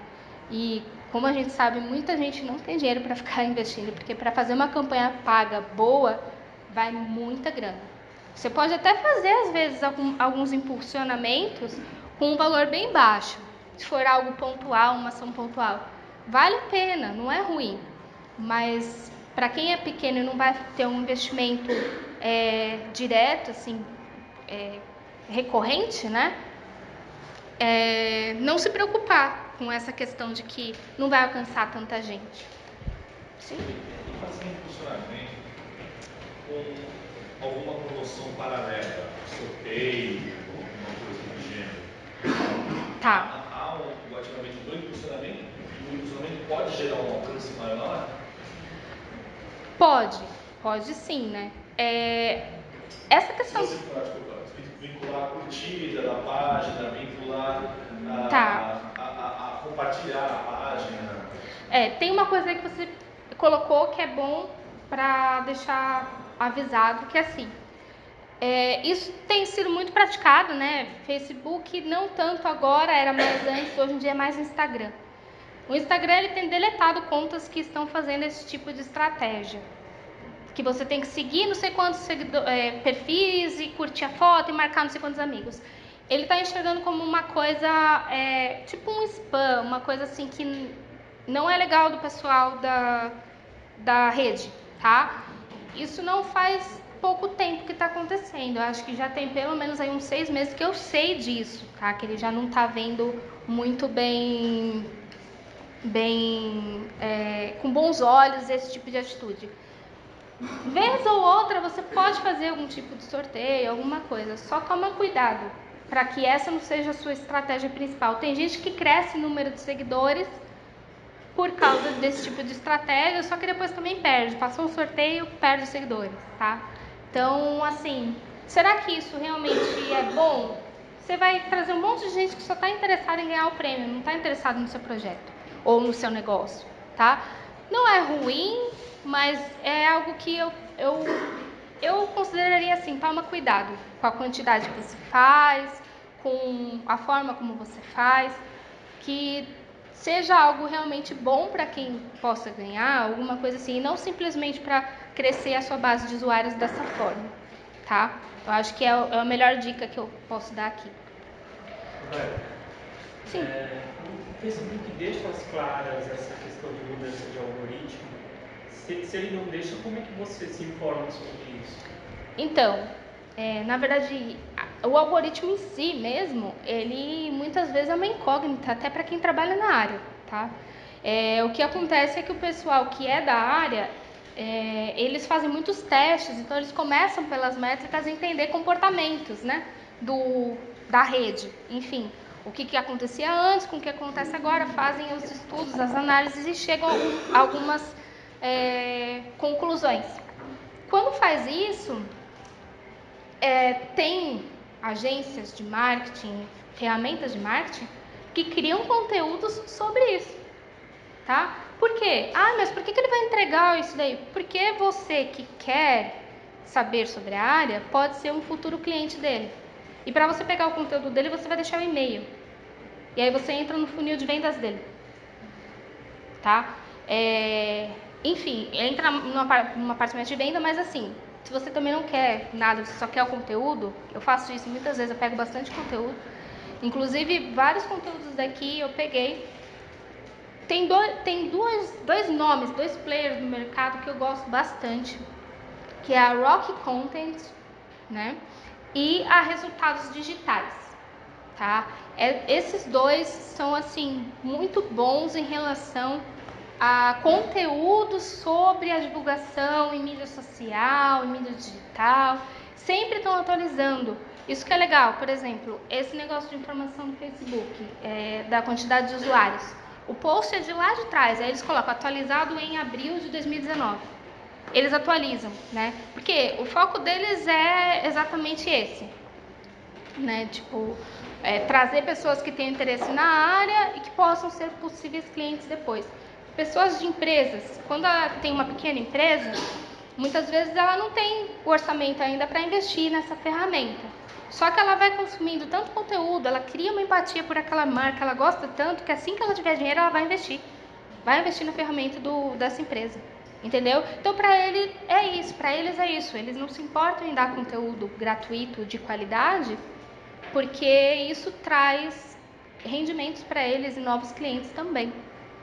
E como a gente sabe, muita gente não tem dinheiro para ficar investindo, porque para fazer uma campanha paga boa, vai muita grana. Você pode até fazer, às vezes, alguns impulsionamentos com um valor bem baixo, se for algo pontual, uma ação pontual. Vale a pena, não é ruim, mas para quem é pequeno e não vai ter um investimento direto, assim, recorrente, né? Não se preocupar com essa questão de que não vai alcançar tanta gente. Sim. E fazer um funcionamento com alguma promoção paralela, sorteio, alguma coisa do gênero. Tá. Há um ativamento do impulsionamento, e o impulsionamento pode gerar um alcance maior? Pode sim, né? Essa questão... Se você vincular a curtida da página, vincular a compartilhar a página. Tem uma coisa aí que você colocou que é bom para deixar avisado, que é assim, isso tem sido muito praticado, né? Facebook não tanto agora, era mais antes, hoje em dia é mais Instagram. O Instagram ele tem deletado contas que estão fazendo esse tipo de estratégia. Que você tem que seguir não sei quantos perfis e curtir a foto e marcar não sei quantos amigos. Ele está enxergando como uma coisa, tipo um spam, uma coisa assim que não é legal do pessoal da rede, tá? Isso não faz pouco tempo que está acontecendo. Eu acho que já tem pelo menos aí uns 6 meses que eu sei disso, tá? Que ele já não está vendo muito bem com bons olhos esse tipo de atitude. Vez ou outra você pode fazer algum tipo de sorteio, alguma coisa, só toma cuidado para que essa não seja a sua estratégia principal. Tem gente que cresce em número de seguidores por causa desse tipo de estratégia, só que depois também perde, passou um sorteio, perde os seguidores, tá? Então, assim, será que isso realmente é bom? Você vai trazer um monte de gente que só está interessada em ganhar o prêmio, não está interessado no seu projeto ou no seu negócio, tá? Não é ruim, mas é algo que eu consideraria assim, toma cuidado com a quantidade que você faz, com a forma como você faz, que seja algo realmente bom para quem possa ganhar, alguma coisa assim, e não simplesmente para crescer a sua base de usuários dessa forma, tá? Eu acho que é a melhor dica que eu posso dar aqui. Sim. O Facebook deixa as claras essa questão de mudança de algoritmo? Se ele não deixa, como é que você se informa sobre isso? Então, na verdade, o algoritmo em si mesmo, ele muitas vezes é uma incógnita, até para quem trabalha na área, tá? O que acontece é que o pessoal que é da área, eles fazem muitos testes, então eles começam pelas métricas a entender comportamentos, né, da rede, enfim, o que acontecia antes com o que acontece agora, fazem os estudos, as análises e chegam a algumas conclusões. Quando faz isso, tem agências de marketing, ferramentas de marketing, que criam conteúdos sobre isso, tá? Por quê? Mas por que ele vai entregar isso daí? Porque você que quer saber sobre a área pode ser um futuro cliente dele. E para você pegar o conteúdo dele, você vai deixar o e-mail. E aí você entra no funil de vendas dele, tá? Enfim, entra numa parte mais de venda, mas assim, se você também não quer nada, você só quer o conteúdo, eu faço isso muitas vezes, eu pego bastante conteúdo. Inclusive, vários conteúdos daqui eu peguei. Tem dois nomes, 2 players no mercado que eu gosto bastante, que é a Rock Content, né? E a Resultados Digitais, tá? Esses 2 são, assim, muito bons em relação a conteúdos sobre a divulgação em mídia social, em mídia digital, sempre estão atualizando. Isso que é legal, por exemplo, esse negócio de informação no Facebook, da quantidade de usuários. O post é de lá de trás, aí eles colocam atualizado em abril de 2019. Eles atualizam, né? Porque o foco deles é exatamente esse, né? Tipo, trazer pessoas que tenham interesse na área e que possam ser possíveis clientes depois. Pessoas de empresas, quando ela tem uma pequena empresa, muitas vezes ela não tem o orçamento ainda para investir nessa ferramenta. Só que ela vai consumindo tanto conteúdo, ela cria uma empatia por aquela marca, ela gosta tanto que assim que ela tiver dinheiro, ela vai investir. Vai investir na ferramenta dessa empresa. Entendeu? Então, para eles é isso. Eles não se importam em dar conteúdo gratuito de qualidade, porque isso traz rendimentos para eles e novos clientes também,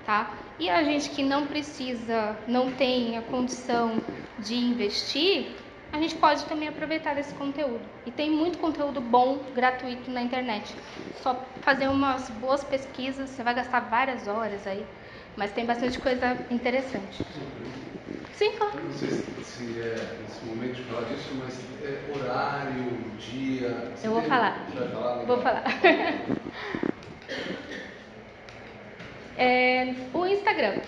tá? E a gente que não precisa, não tem a condição de investir, a gente pode também aproveitar desse conteúdo. E tem muito conteúdo bom, gratuito na internet. Só fazer umas boas pesquisas, você vai gastar várias horas aí, mas tem bastante coisa interessante. Sim, claro. Eu não sei se é esse momento de falar disso, mas horário, dia... Eu vou falar. Você vai falar? Vou falar. O Instagram.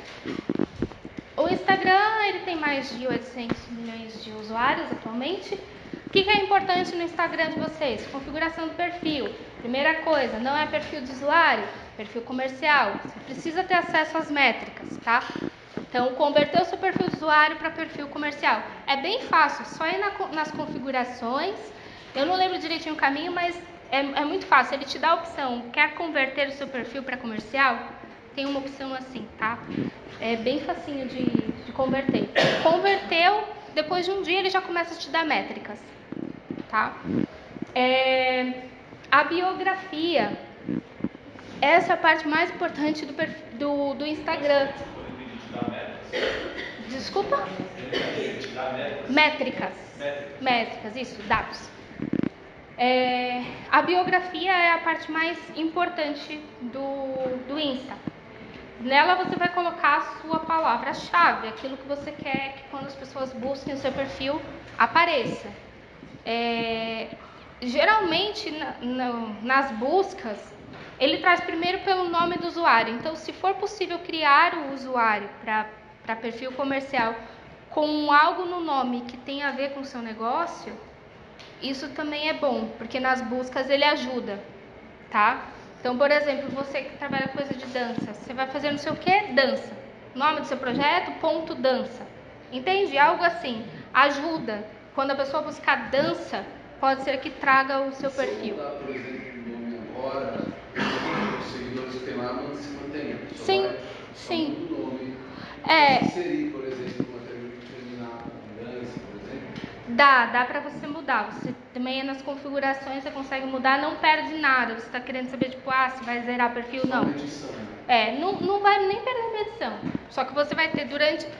O Instagram, ele tem mais de 800 milhões de usuários atualmente. O que é importante no Instagram de vocês? Configuração do perfil. Primeira coisa, não é perfil de usuário, perfil comercial. Você precisa ter acesso às métricas, tá? Então, converter o seu perfil de usuário para perfil comercial. É bem fácil, só ir nas configurações. Eu não lembro direitinho o caminho, mas é muito fácil. Ele te dá a opção, quer converter o seu perfil para comercial? Tem uma opção assim, tá? É bem facinho de converter. Converteu, depois de um dia ele já começa a te dar métricas, tá? A biografia. Essa é a parte mais importante do Instagram. Desculpa? Métricas. Métricas, isso, dados. A biografia é a parte mais importante do Insta. Nela você vai colocar a sua palavra-chave, aquilo que você quer que quando as pessoas busquem o seu perfil apareça. Geralmente nas buscas ele traz primeiro pelo nome do usuário. Então, se for possível criar o usuário para perfil comercial com algo no nome que tem a ver com o seu negócio, isso também é bom, porque nas buscas ele ajuda, tá? Então, por exemplo, você que trabalha com coisa de dança, você vai fazer não sei o que, dança. Nome do seu projeto, ponto dança. Entende? Algo assim. Ajuda. Quando a pessoa buscar dança, pode ser que traga o seu perfil. Se eu mudar, por exemplo, o nome agora, os seguidores que tem lá não se mantêm. Sim, sim. Muda o nome. Inserir, por exemplo, uma determinada dança, por exemplo. Dá pra você mudar. Você também nas configurações você consegue mudar, não perde nada. Você tá querendo saber, tipo, se vai zerar o perfil? Não. Não vai nem perder a medição. Só que você vai ter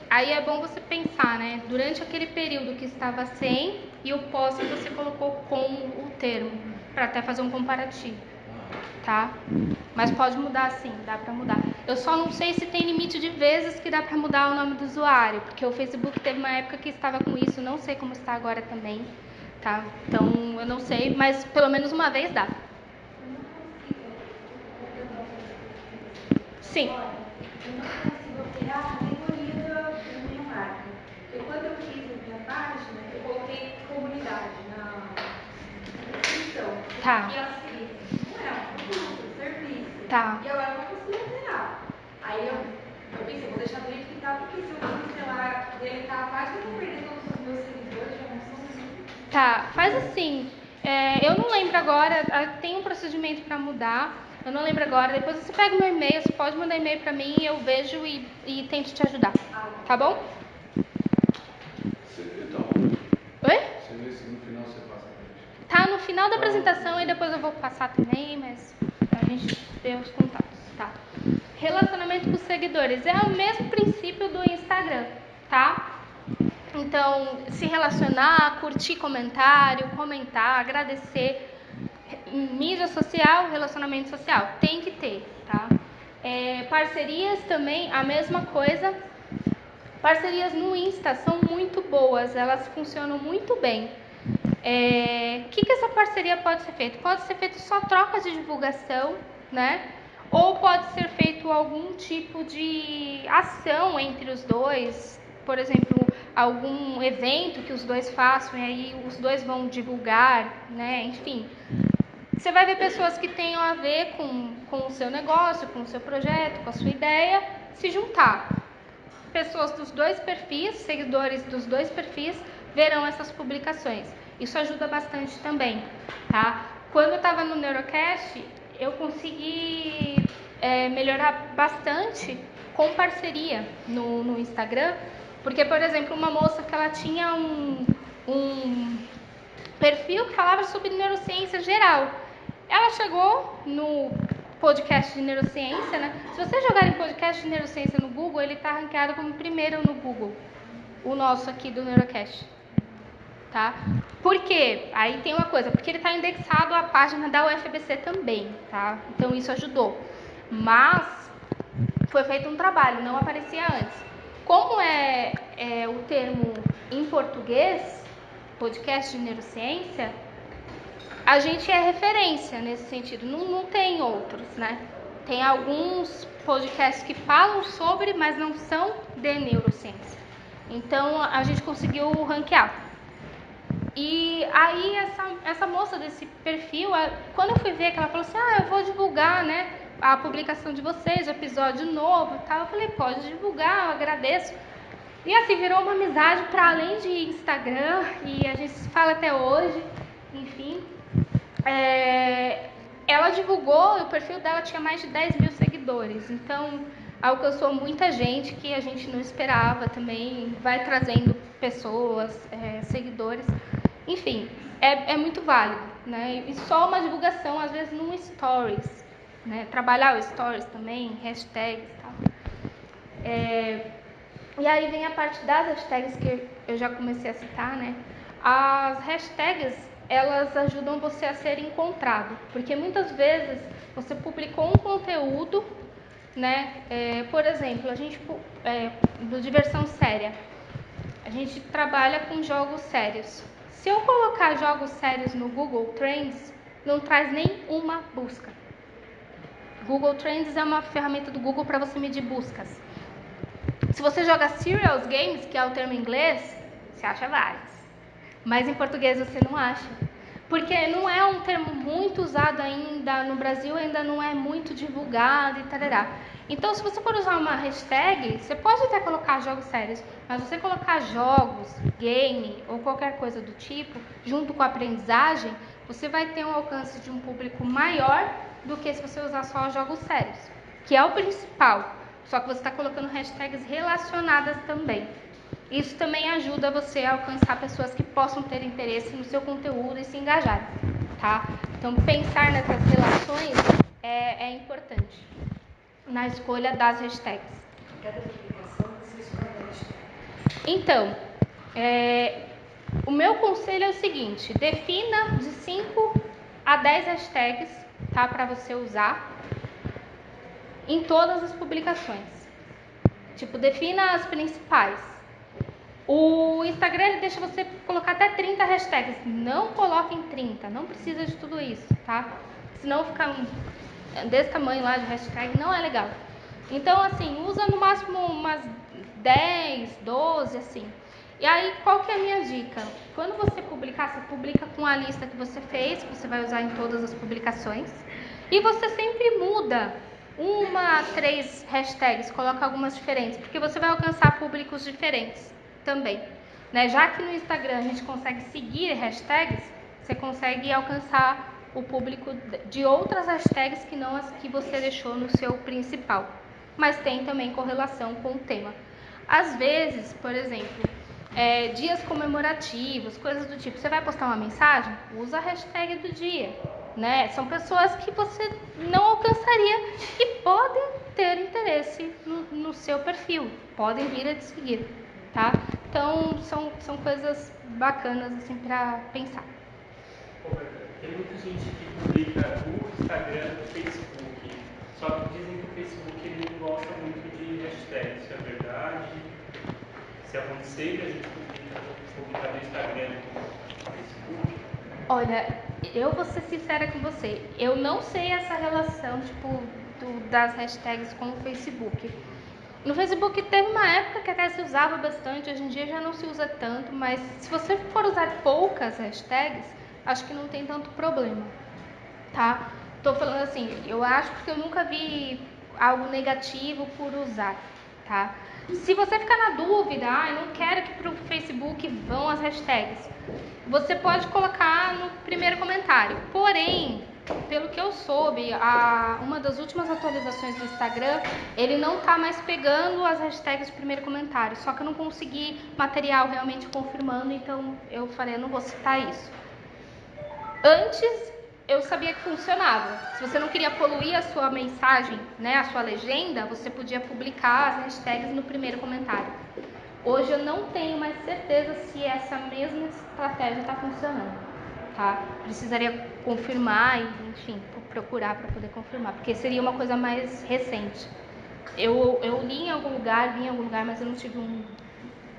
aí é bom você pensar, né? Durante aquele período que estava sem e o pós que você colocou com o termo, para até fazer um comparativo, tá? Mas pode mudar sim, dá pra mudar. Eu só não sei se tem limite de vezes que dá pra mudar o nome do usuário, porque o Facebook teve uma época que estava com isso, não sei como está agora também, tá? Então eu não sei, mas pelo menos uma vez dá. Sim. Eu não consigo alterar a categoria da minha marca. Porque quando eu fiz a minha página, eu coloquei comunidade na descrição. Tá. E ela seguinte, não é um produto, serviço. Tá. E agora eu não consigo alterar. Aí eu pensei, vou deixar do jeito que tá, porque se eu cancelar, deletar a página, eu vou perder todos os meus seguidores, já não são assim. Tá, faz assim. Eu não lembro agora, tem um procedimento para mudar. Eu não lembro agora. Depois você pega o meu e-mail, você pode mandar e-mail para mim, eu vejo e tento te ajudar. Tá bom? Oi? Você vê se no final você passa pra gente. Tá no final da apresentação e depois eu vou passar também, mas a gente vê os contatos, tá? Relacionamento com os seguidores. É o mesmo princípio do Instagram, tá? Então, se relacionar, curtir comentário, comentar, agradecer. Mídia social, relacionamento social, tem que ter, tá? Parcerias também, a mesma coisa. Parcerias no Insta são muito boas, elas funcionam muito bem. O que essa parceria pode ser feita? Pode ser feito só trocas de divulgação, né? Ou pode ser feito algum tipo de ação entre os dois, por exemplo, algum evento que os dois façam e aí os dois vão divulgar, né? Enfim, você vai ver pessoas que tenham a ver com o seu negócio, com o seu projeto, com a sua ideia, se juntar. Pessoas dos dois perfis, seguidores dos dois perfis, verão essas publicações. Isso ajuda bastante também, tá? Quando eu estava no Neurocast, eu consegui melhorar bastante com parceria no Instagram, porque, por exemplo, uma moça que ela tinha um perfil que falava sobre neurociência geral. Ela chegou no podcast de neurociência, né? Se você jogar em podcast de neurociência no Google, ele está ranqueado como primeiro no Google. O nosso aqui do Neurocast. tá? Por quê? Aí tem uma coisa, porque ele está indexado à página da UFABC também, tá? Então isso ajudou. Mas foi feito um trabalho, não aparecia antes. Como é o termo em português, podcast de neurociência, a gente é referência nesse sentido, não tem outros, né? Tem alguns podcasts que falam sobre, mas não são de neurociência. Então a gente conseguiu ranquear. E aí essa moça desse perfil, quando eu fui ver que ela falou assim, eu vou divulgar, né, a publicação de vocês, o episódio novo e tal, eu falei, pode divulgar, eu agradeço. E assim, virou uma amizade para além de Instagram, e a gente se fala até hoje, enfim. Ela divulgou, o perfil dela tinha mais de 10 mil seguidores, então alcançou muita gente que a gente não esperava também, vai trazendo pessoas, seguidores, enfim, é muito válido, né? E só uma divulgação, às vezes, num stories, né? Trabalhar o stories também, hashtags e tal. E aí vem a parte das hashtags que eu já comecei a citar, né? As hashtags, elas ajudam você a ser encontrado, porque muitas vezes você publicou um conteúdo, né? Por exemplo, a gente do Diversão Séria, a gente trabalha com jogos sérios. Se eu colocar jogos sérios no Google Trends, não traz nenhuma busca. Google Trends é uma ferramenta do Google para você medir buscas. Se você joga serious games, que é o termo em inglês, você acha vários. Mas em português você não acha. Porque não é um termo muito usado ainda, no Brasil ainda não é muito divulgado e tarará. Então, se você for usar uma hashtag, você pode até colocar jogos sérios, mas você colocar jogos, game ou qualquer coisa do tipo, junto com a aprendizagem, você vai ter um alcance de um público maior do que se você usar só jogos sérios, que é o principal. Só que você está colocando hashtags relacionadas também. Isso também ajuda você a alcançar pessoas que possam ter interesse no seu conteúdo e se engajarem, tá? Então, pensar nessas relações é importante na escolha das hashtags. Cada publicação você escolhe a hashtag. Então, o meu conselho é o seguinte, defina de 5 a 10 hashtags, tá, para você usar em todas as publicações. Tipo, defina as principais. O Instagram ele deixa você colocar até 30 hashtags. Não coloquem 30, não precisa de tudo isso, tá? Senão fica desse tamanho lá de hashtag, não é legal. Então, assim, usa no máximo umas 10, 12, assim. E aí, qual que é a minha dica? Quando você publicar, você publica com a lista que você fez, que você vai usar em todas as publicações. E você sempre muda 1 a 3 hashtags, coloca algumas diferentes, porque você vai alcançar públicos diferentes também, né? Já que no Instagram a gente consegue seguir hashtags, você consegue alcançar o público de outras hashtags que não as que você deixou no seu principal, mas tem também correlação com o tema. Às vezes, por exemplo, dias comemorativos, coisas do tipo, você vai postar uma mensagem, usa a hashtag do dia, né? São pessoas que você não alcançaria e podem ter interesse no seu perfil, podem vir a te seguir, tá? Então, são coisas bacanas, assim, para pensar. Tem muita gente que publica no Instagram e no Facebook, só que dizem que o Facebook ele não gosta muito de hashtags, isso é verdade? Se aconselha a gente publicar no Instagram e no Facebook? Olha, eu vou ser sincera com você, eu não sei essa relação, tipo, das hashtags com o Facebook. No Facebook teve uma época que até se usava bastante, hoje em dia já não se usa tanto, mas se você for usar poucas hashtags, acho que não tem tanto problema, tá? Tô falando assim, eu acho que eu nunca vi algo negativo por usar, tá? Se você ficar na dúvida, eu não quero que pro Facebook vão as hashtags, você pode colocar no primeiro comentário. Porém, pelo que eu soube, uma das últimas atualizações do Instagram, ele não tá mais pegando as hashtags do primeiro comentário, só que eu não consegui material realmente confirmando, então eu falei, eu não vou citar isso. Antes, eu sabia que funcionava. Se você não queria poluir a sua mensagem, né, a sua legenda, você podia publicar as hashtags no primeiro comentário. Hoje eu não tenho mais certeza se essa mesma estratégia está funcionando, tá? Precisaria confirmar e, enfim, procurar para poder confirmar, porque seria uma coisa mais recente. Eu li em algum lugar, vi em algum lugar, mas eu não tive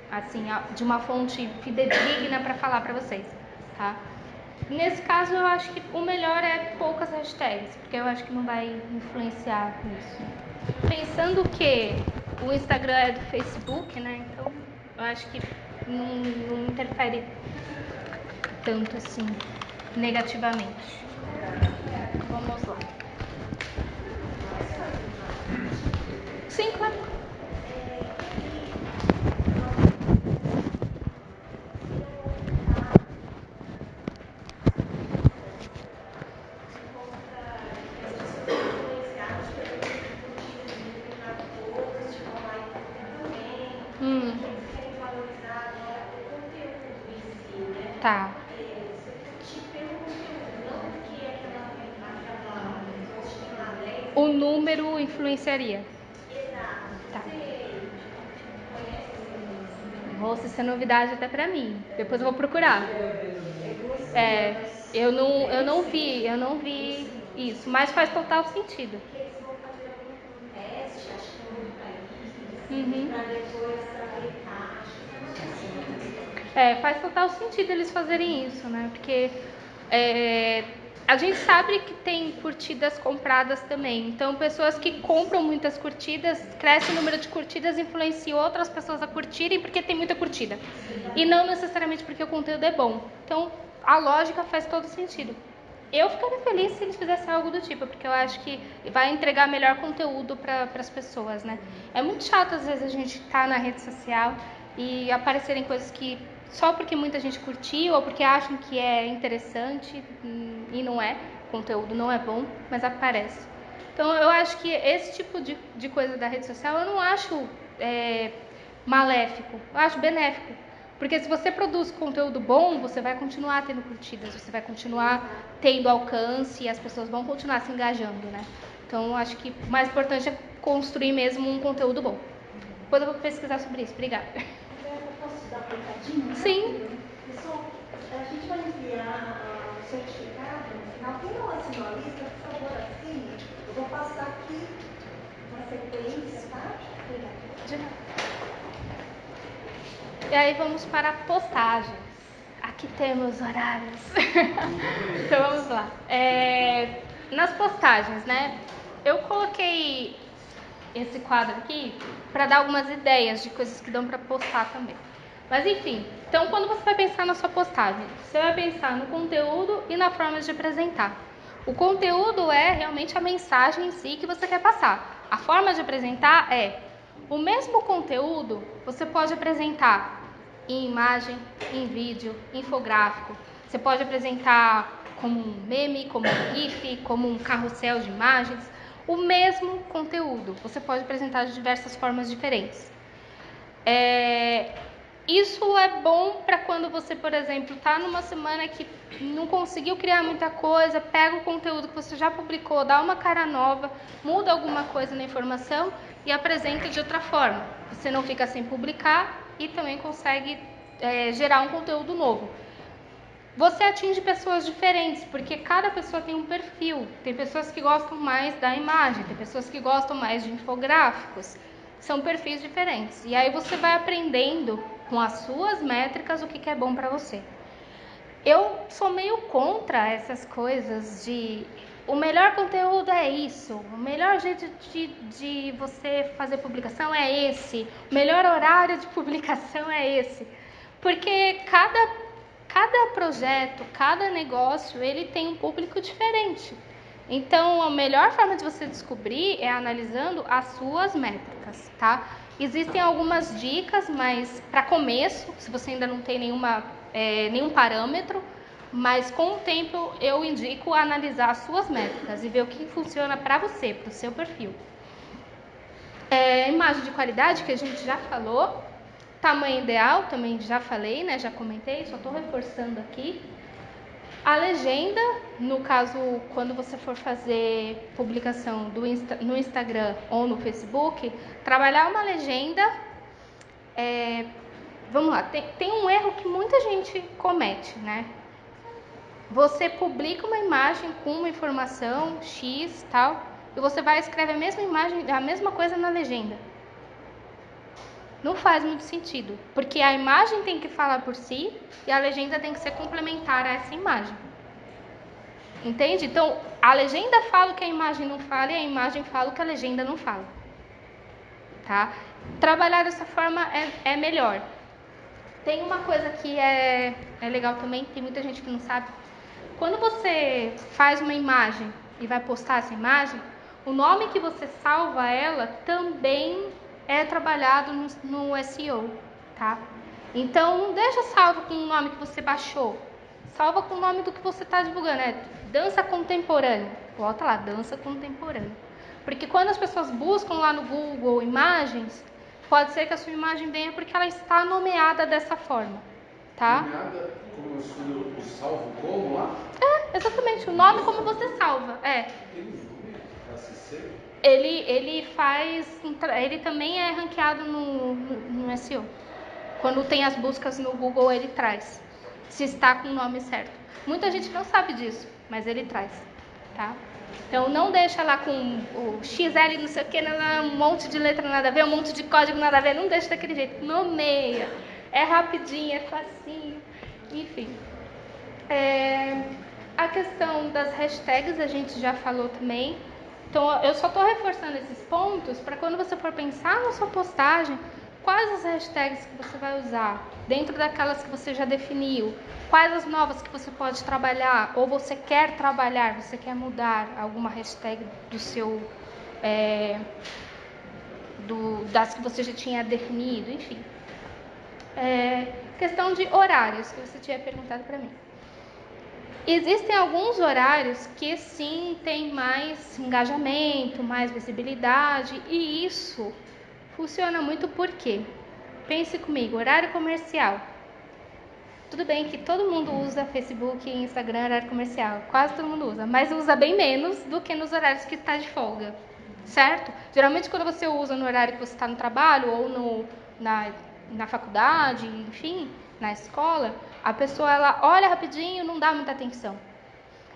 assim, de uma fonte fidedigna para falar para vocês, tá? Nesse caso, eu acho que o melhor é poucas hashtags, porque eu acho que não vai influenciar nisso. Pensando que o Instagram é do Facebook, né? Então, eu acho que não interfere tanto assim, negativamente. Vamos lá. Sim, claro. Eles querem valorizar agora o conteúdo em si, né? Tá. Você curtir pelo conteúdo, não porque aquela post tem lá 10. O número influenciaria. Exato. Tá. Você conhece esse? Nossa, isso é novidade até pra mim. Depois eu vou procurar. Eu não vi isso, mas faz total sentido. Porque eles vão fazer algum teste, acho que em outro país, para depois aplicar. Acho que é uma coisa assim. Faz total sentido eles fazerem isso, né? Porque a gente sabe que tem curtidas compradas também. Então, pessoas que compram muitas curtidas, cresce o número de curtidas, influencia outras pessoas a curtirem porque tem muita curtida. E não necessariamente porque o conteúdo é bom. Então, a lógica faz todo sentido. Eu ficaria feliz se eles fizessem algo do tipo, porque eu acho que vai entregar melhor conteúdo para as pessoas, né? É muito chato, às vezes, a gente tá na rede social e aparecerem coisas que só porque muita gente curtiu ou porque acham que é interessante e não é, o conteúdo não é bom, mas aparece. Então, eu acho que esse tipo de coisa da rede social eu não acho maléfico, eu acho benéfico. Porque se você produz conteúdo bom, você vai continuar tendo curtidas, você vai continuar tendo alcance e as pessoas vão continuar se engajando, né? Então, eu acho que o mais importante é construir mesmo um conteúdo bom. Depois eu vou pesquisar sobre isso. Obrigada. Eu posso dar um recadinho? Sim. Pessoal, a gente vai enviar o certificado no final. Quem não assinou a lista, por favor, assine. Eu vou passar aqui na sequência, tá? Obrigada. E aí vamos para postagens. Aqui temos horários. Então vamos lá. Nas postagens, né? Eu coloquei esse quadro aqui para dar algumas ideias de coisas que dão para postar também. Mas enfim, então quando você vai pensar na sua postagem, você vai pensar no conteúdo e na forma de apresentar. O conteúdo é realmente a mensagem em si que você quer passar. A forma de apresentar é o mesmo conteúdo, você pode apresentar em imagem, em vídeo, infográfico. Você pode apresentar como um meme, como um GIF, como um carrossel de imagens. O mesmo conteúdo, você pode apresentar de diversas formas diferentes. Isso é bom para quando você, por exemplo, está numa semana que não conseguiu criar muita coisa, pega o conteúdo que você já publicou, dá uma cara nova, muda alguma coisa na informação e apresenta de outra forma. Você não fica sem publicar e também consegue gerar um conteúdo novo. Você atinge pessoas diferentes, porque cada pessoa tem um perfil. Tem pessoas que gostam mais da imagem, tem pessoas que gostam mais de infográficos. São perfis diferentes. E aí você vai aprendendo com as suas métricas o que é bom para você. Eu sou meio contra essas coisas de o melhor conteúdo é isso, o melhor jeito de você fazer publicação é esse, o melhor horário de publicação é esse. Porque cada projeto, cada negócio, ele tem um público diferente. Então, a melhor forma de você descobrir é analisando as suas métricas, tá? Existem algumas dicas, mas para começo, se você ainda não tem nenhum parâmetro, mas com o tempo eu indico analisar as suas métricas e ver o que funciona para você, para o seu perfil. Imagem de qualidade, que a gente já falou. Tamanho ideal, também já falei, né? Já comentei, só estou reforçando aqui. A legenda, no caso, quando você for fazer publicação no Instagram ou no Facebook, trabalhar uma legenda Vamos lá, tem um erro que muita gente comete, né? Você publica uma imagem com uma informação X, tal, e você vai escrever a mesma imagem, a mesma coisa na legenda. Não faz muito sentido, porque a imagem tem que falar por si e a legenda tem que ser complementar a essa imagem. Entende? Então, a legenda fala o que a imagem não fala e a imagem fala o que a legenda não fala. Tá? Trabalhar dessa forma é melhor. Tem uma coisa que é legal também, tem muita gente que não sabe. Quando você faz uma imagem e vai postar essa imagem, o nome que você salva ela também é trabalhado no SEO, tá? Então, não deixa salvo com o nome que você baixou. Salva com o nome do que você está divulgando. Dança contemporânea. Bota lá, dança contemporânea. Porque quando as pessoas buscam lá no Google imagens, pode ser que a sua imagem venha porque ela está nomeada dessa forma, tá? Nomeada como eu escolho o salvo como lá? Exatamente, o nome como você salva. Tem um nome para ser? Ele também é ranqueado no SEO. Quando tem as buscas no Google, ele traz, se está com o nome certo. Muita gente não sabe disso, mas ele traz, tá? Então não deixa lá com o XL não sei o que, um monte de letra nada a ver, um monte de código nada a ver, não deixa daquele jeito, nomeia. É rapidinho, é facinho, enfim. A questão das hashtags a gente já falou também. Então eu só estou reforçando esses pontos para quando você for pensar na sua postagem, quais as hashtags que você vai usar, dentro daquelas que você já definiu, quais as novas que você pode trabalhar, ou você quer trabalhar, você quer mudar alguma hashtag do seu, das que você já tinha definido, enfim. Questão de horários, que você tinha perguntado para mim. Existem alguns horários que sim tem mais engajamento, mais visibilidade, e isso funciona muito porque, pense comigo, horário comercial. Tudo bem que todo mundo usa Facebook e Instagram horário comercial, quase todo mundo usa, mas usa bem menos do que nos horários que está de folga, certo? Geralmente quando você usa no horário que você está no trabalho ou na faculdade, enfim, na escola, a pessoa ela olha rapidinho e não dá muita atenção.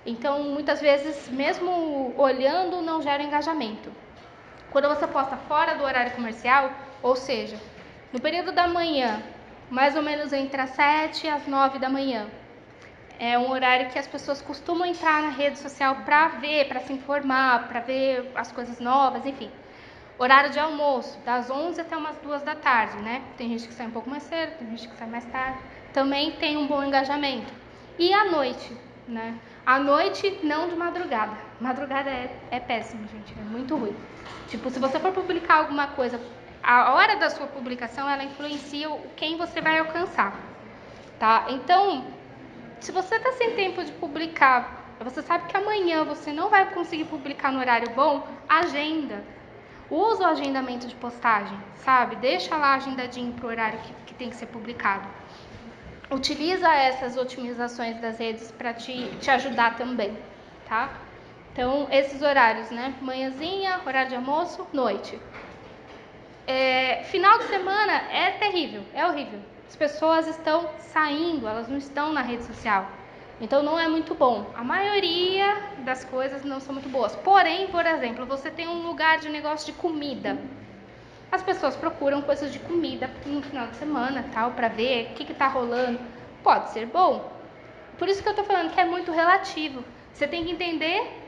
Então, muitas vezes, mesmo olhando, não gera engajamento. Quando você posta fora do horário comercial, ou seja, no período da manhã, mais ou menos entre as 7 e as 9 da manhã, é um horário que as pessoas costumam entrar na rede social para ver, para se informar, para ver as coisas novas, enfim. Horário de almoço, das 11 até umas 2 da tarde, né? Tem gente que sai um pouco mais cedo, tem gente que sai mais tarde. Também tem um bom engajamento. E à noite, né? À noite, não de madrugada. Madrugada é péssimo, gente. É muito ruim. Tipo, se você for publicar alguma coisa, a hora da sua publicação, ela influencia quem você vai alcançar, tá? Então, se você está sem tempo de publicar, você sabe que amanhã você não vai conseguir publicar no horário bom, agenda. Usa o agendamento de postagem, sabe? Deixa lá agendadinho para o horário que tem que ser publicado. Utiliza essas otimizações das redes para te ajudar também, tá? Então, esses horários, né? Manhãzinha, horário de almoço, noite. Final de semana é terrível, é horrível. As pessoas estão saindo, elas não estão na rede social. Então não é muito bom. A maioria das coisas não são muito boas. Porém, por exemplo, você tem um lugar de negócio de comida. As pessoas procuram coisas de comida no final de semana, tal, para ver o que está rolando. Pode ser bom. Por isso que eu estou falando que é muito relativo. Você tem que entender.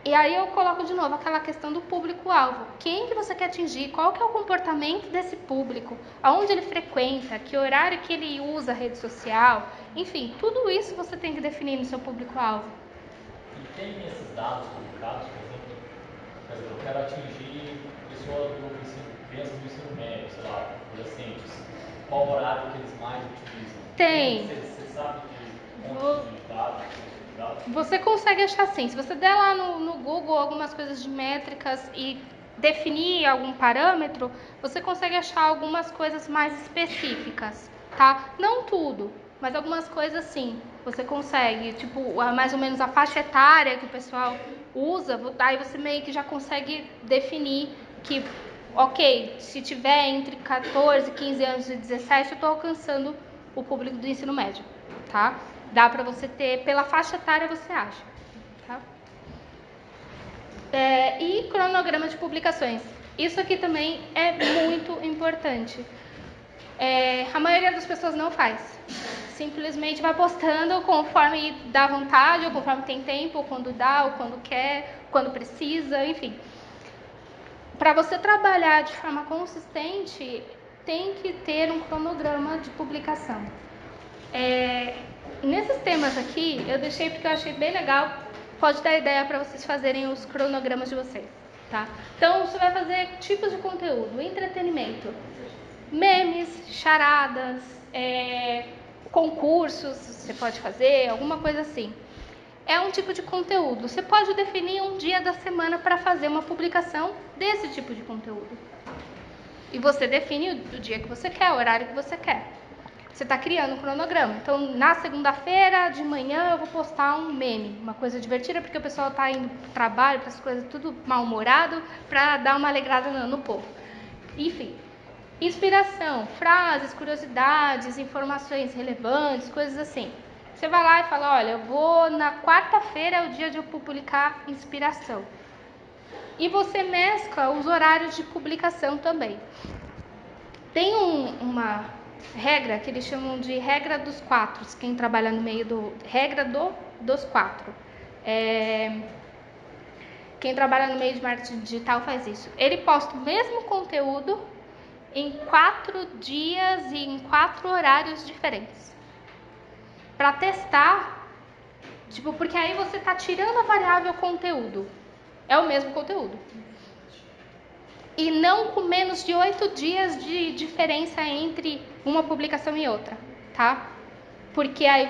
E aí eu coloco de novo aquela questão do público-alvo. Quem que você quer atingir? Qual que é o comportamento desse público? Aonde ele frequenta? Que horário que ele usa a rede social? Enfim, tudo isso você tem que definir no seu público-alvo. E tem esses dados publicados, por exemplo, eu quero atingir pessoas crianças do ensino médio, sei lá, adolescentes. Qual horário que eles mais utilizam? Tem. Você sabe de fontes de dados? Você consegue achar sim. Se você der lá no Google algumas coisas de métricas e definir algum parâmetro, você consegue achar algumas coisas mais específicas, tá? Não tudo, mas algumas coisas sim. Você consegue, tipo, mais ou menos a faixa etária que o pessoal usa, aí você meio que já consegue definir que ok, se tiver entre 14, 15 anos e 17, eu estou alcançando o público do ensino médio, tá? Dá para você ter, pela faixa etária você acha, tá? E cronograma de publicações. Isso aqui também é muito importante. A maioria das pessoas não faz. Simplesmente vai postando conforme dá vontade, ou conforme tem tempo, ou quando dá, ou quando quer, quando precisa, enfim. Para você trabalhar de forma consistente, tem que ter um cronograma de publicação. Nesses temas aqui, eu deixei porque eu achei bem legal. Pode dar ideia para vocês fazerem os cronogramas de vocês, tá? Então, você vai fazer tipos de conteúdo, entretenimento, memes, charadas, concursos, você pode fazer, alguma coisa assim. É um tipo de conteúdo. Você pode definir um dia da semana para fazer uma publicação desse tipo de conteúdo. E você define o dia que você quer, o horário que você quer. Você está criando um cronograma. Então, na segunda-feira de manhã, eu vou postar um meme, uma coisa divertida, porque o pessoal está indo para o trabalho, para as coisas tudo mal-humorado, para dar uma alegrada no povo. Enfim, inspiração, frases, curiosidades, informações relevantes, coisas assim. Você vai lá e fala, olha, eu vou na quarta-feira, é o dia de eu publicar inspiração. E você mescla os horários de publicação também. Tem uma regra que eles chamam de regra dos 4, quem trabalha no meio do... regra dos 4. Quem trabalha no meio de marketing digital faz isso. Ele posta o mesmo conteúdo em 4 dias e em 4 horários diferentes. Para testar, porque aí você está tirando a variável conteúdo. É o mesmo conteúdo. E não com menos de 8 dias de diferença entre uma publicação e outra, tá? Porque aí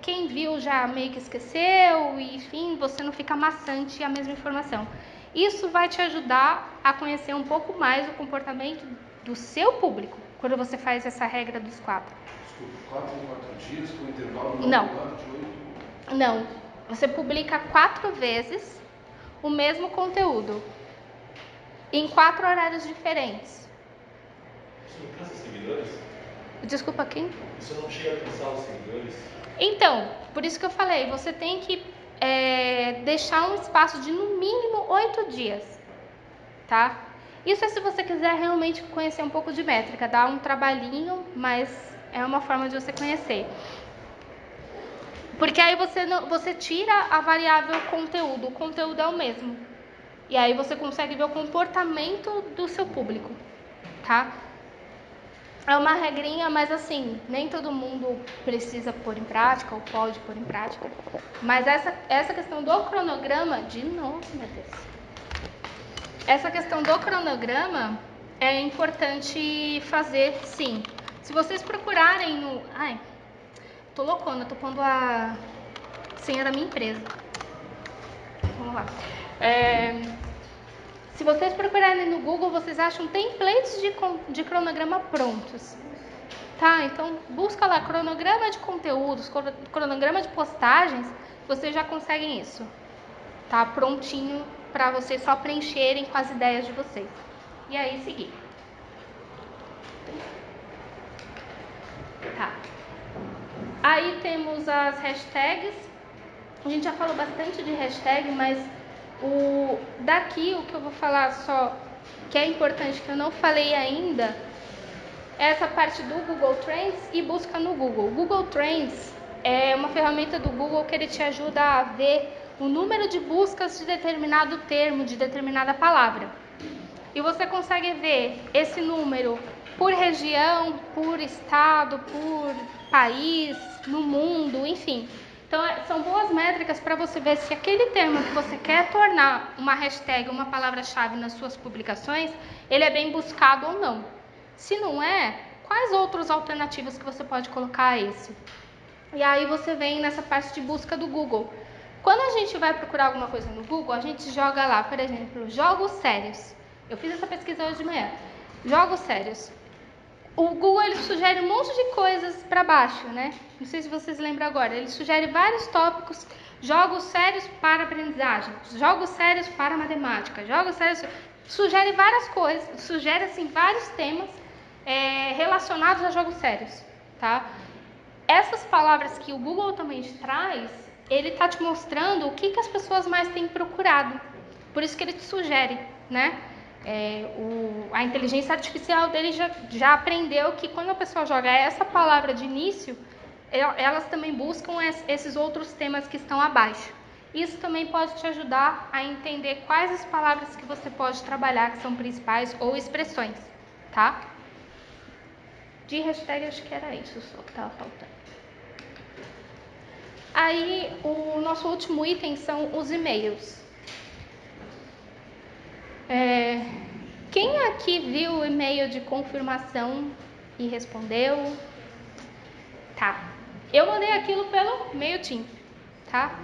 quem viu já meio que esqueceu, e enfim, você não fica maçante a mesma informação. Isso vai te ajudar a conhecer um pouco mais o comportamento do seu público, quando você faz essa regra dos 4. Desculpa, 4 em 4 dias, com intervalo Não. de 8? Não. Você publica 4 vezes o mesmo conteúdo, em 4 horários diferentes. Isso não cansa os seguidores? Desculpa, quem? Isso não chega a cansar os seguidores? Então, por isso que eu falei, você tem que deixar um espaço de no mínimo 8 dias, tá? Isso é se você quiser realmente conhecer um pouco de métrica, dá um trabalhinho, mas é uma forma de você conhecer. Porque aí você tira a variável conteúdo, o conteúdo é o mesmo. E aí você consegue ver o comportamento do seu público, tá? É uma regrinha, mas assim, nem todo mundo precisa pôr em prática ou pode pôr em prática. Mas essa questão do cronograma, de novo, meu Deus. Essa questão do cronograma é importante fazer, sim. Se vocês procurarem no... Ai, tô loucona, tô pondo a senha da minha empresa. Vamos lá. Se vocês procurarem no Google, vocês acham templates de cronograma prontos. Tá? Então, busca lá cronograma de conteúdos, cronograma de postagens, vocês já conseguem isso. Tá? Prontinho para vocês só preencherem com as ideias de vocês. E aí, seguir. Tá. Aí temos as hashtags. A gente já falou bastante de hashtag, mas daqui o que eu vou falar só, que é importante, que eu não falei ainda, é essa parte do Google Trends e busca no Google. O Google Trends é uma ferramenta do Google que ele te ajuda a ver o número de buscas de determinado termo, de determinada palavra. E você consegue ver esse número por região, por estado, por país, no mundo, enfim. Então, são boas métricas para você ver se aquele termo que você quer tornar uma hashtag, uma palavra-chave nas suas publicações, ele é bem buscado ou não. Se não é, quais outras alternativas que você pode colocar a esse? E aí você vem nessa parte de busca do Google. Quando a gente vai procurar alguma coisa no Google, a gente joga lá, por exemplo, jogos sérios. Eu fiz essa pesquisa hoje de manhã. Jogos sérios. O Google, ele sugere um monte de coisas para baixo, né? Não sei se vocês lembram agora. Ele sugere vários tópicos jogos sérios para aprendizagem, jogos sérios para matemática, jogos sérios... Sugere várias coisas, sugere assim, vários temas relacionados a jogos sérios, tá? Essas palavras que o Google também te traz, ele está te mostrando o que as pessoas mais têm procurado. Por isso que ele te sugere, né? A inteligência artificial dele já aprendeu que quando a pessoa joga essa palavra de início, elas também buscam esses outros temas que estão abaixo. Isso também pode te ajudar a entender quais as palavras que você pode trabalhar, que são principais, ou expressões, tá? De hashtag, acho que era isso só que estava faltando. Aí, o nosso último item são os e-mails. Quem aqui viu o e-mail de confirmação e respondeu? Tá. Eu mandei aquilo pelo MailChimp, tá?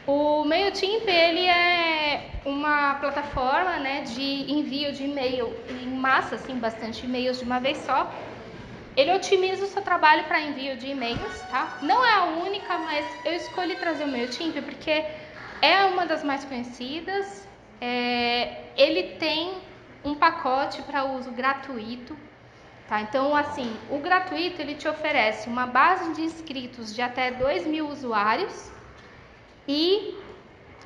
O MailChimp, ele é uma plataforma, né, de envio de e-mail em massa, assim, bastante e-mails de uma vez só. Ele otimiza o seu trabalho para envio de e-mails, tá? Não é a única, mas eu escolhi trazer o MailChimp porque é uma das mais conhecidas. Ele tem um pacote para uso gratuito, tá? Então, assim, o gratuito, ele te oferece uma base de inscritos de até 2.000 usuários e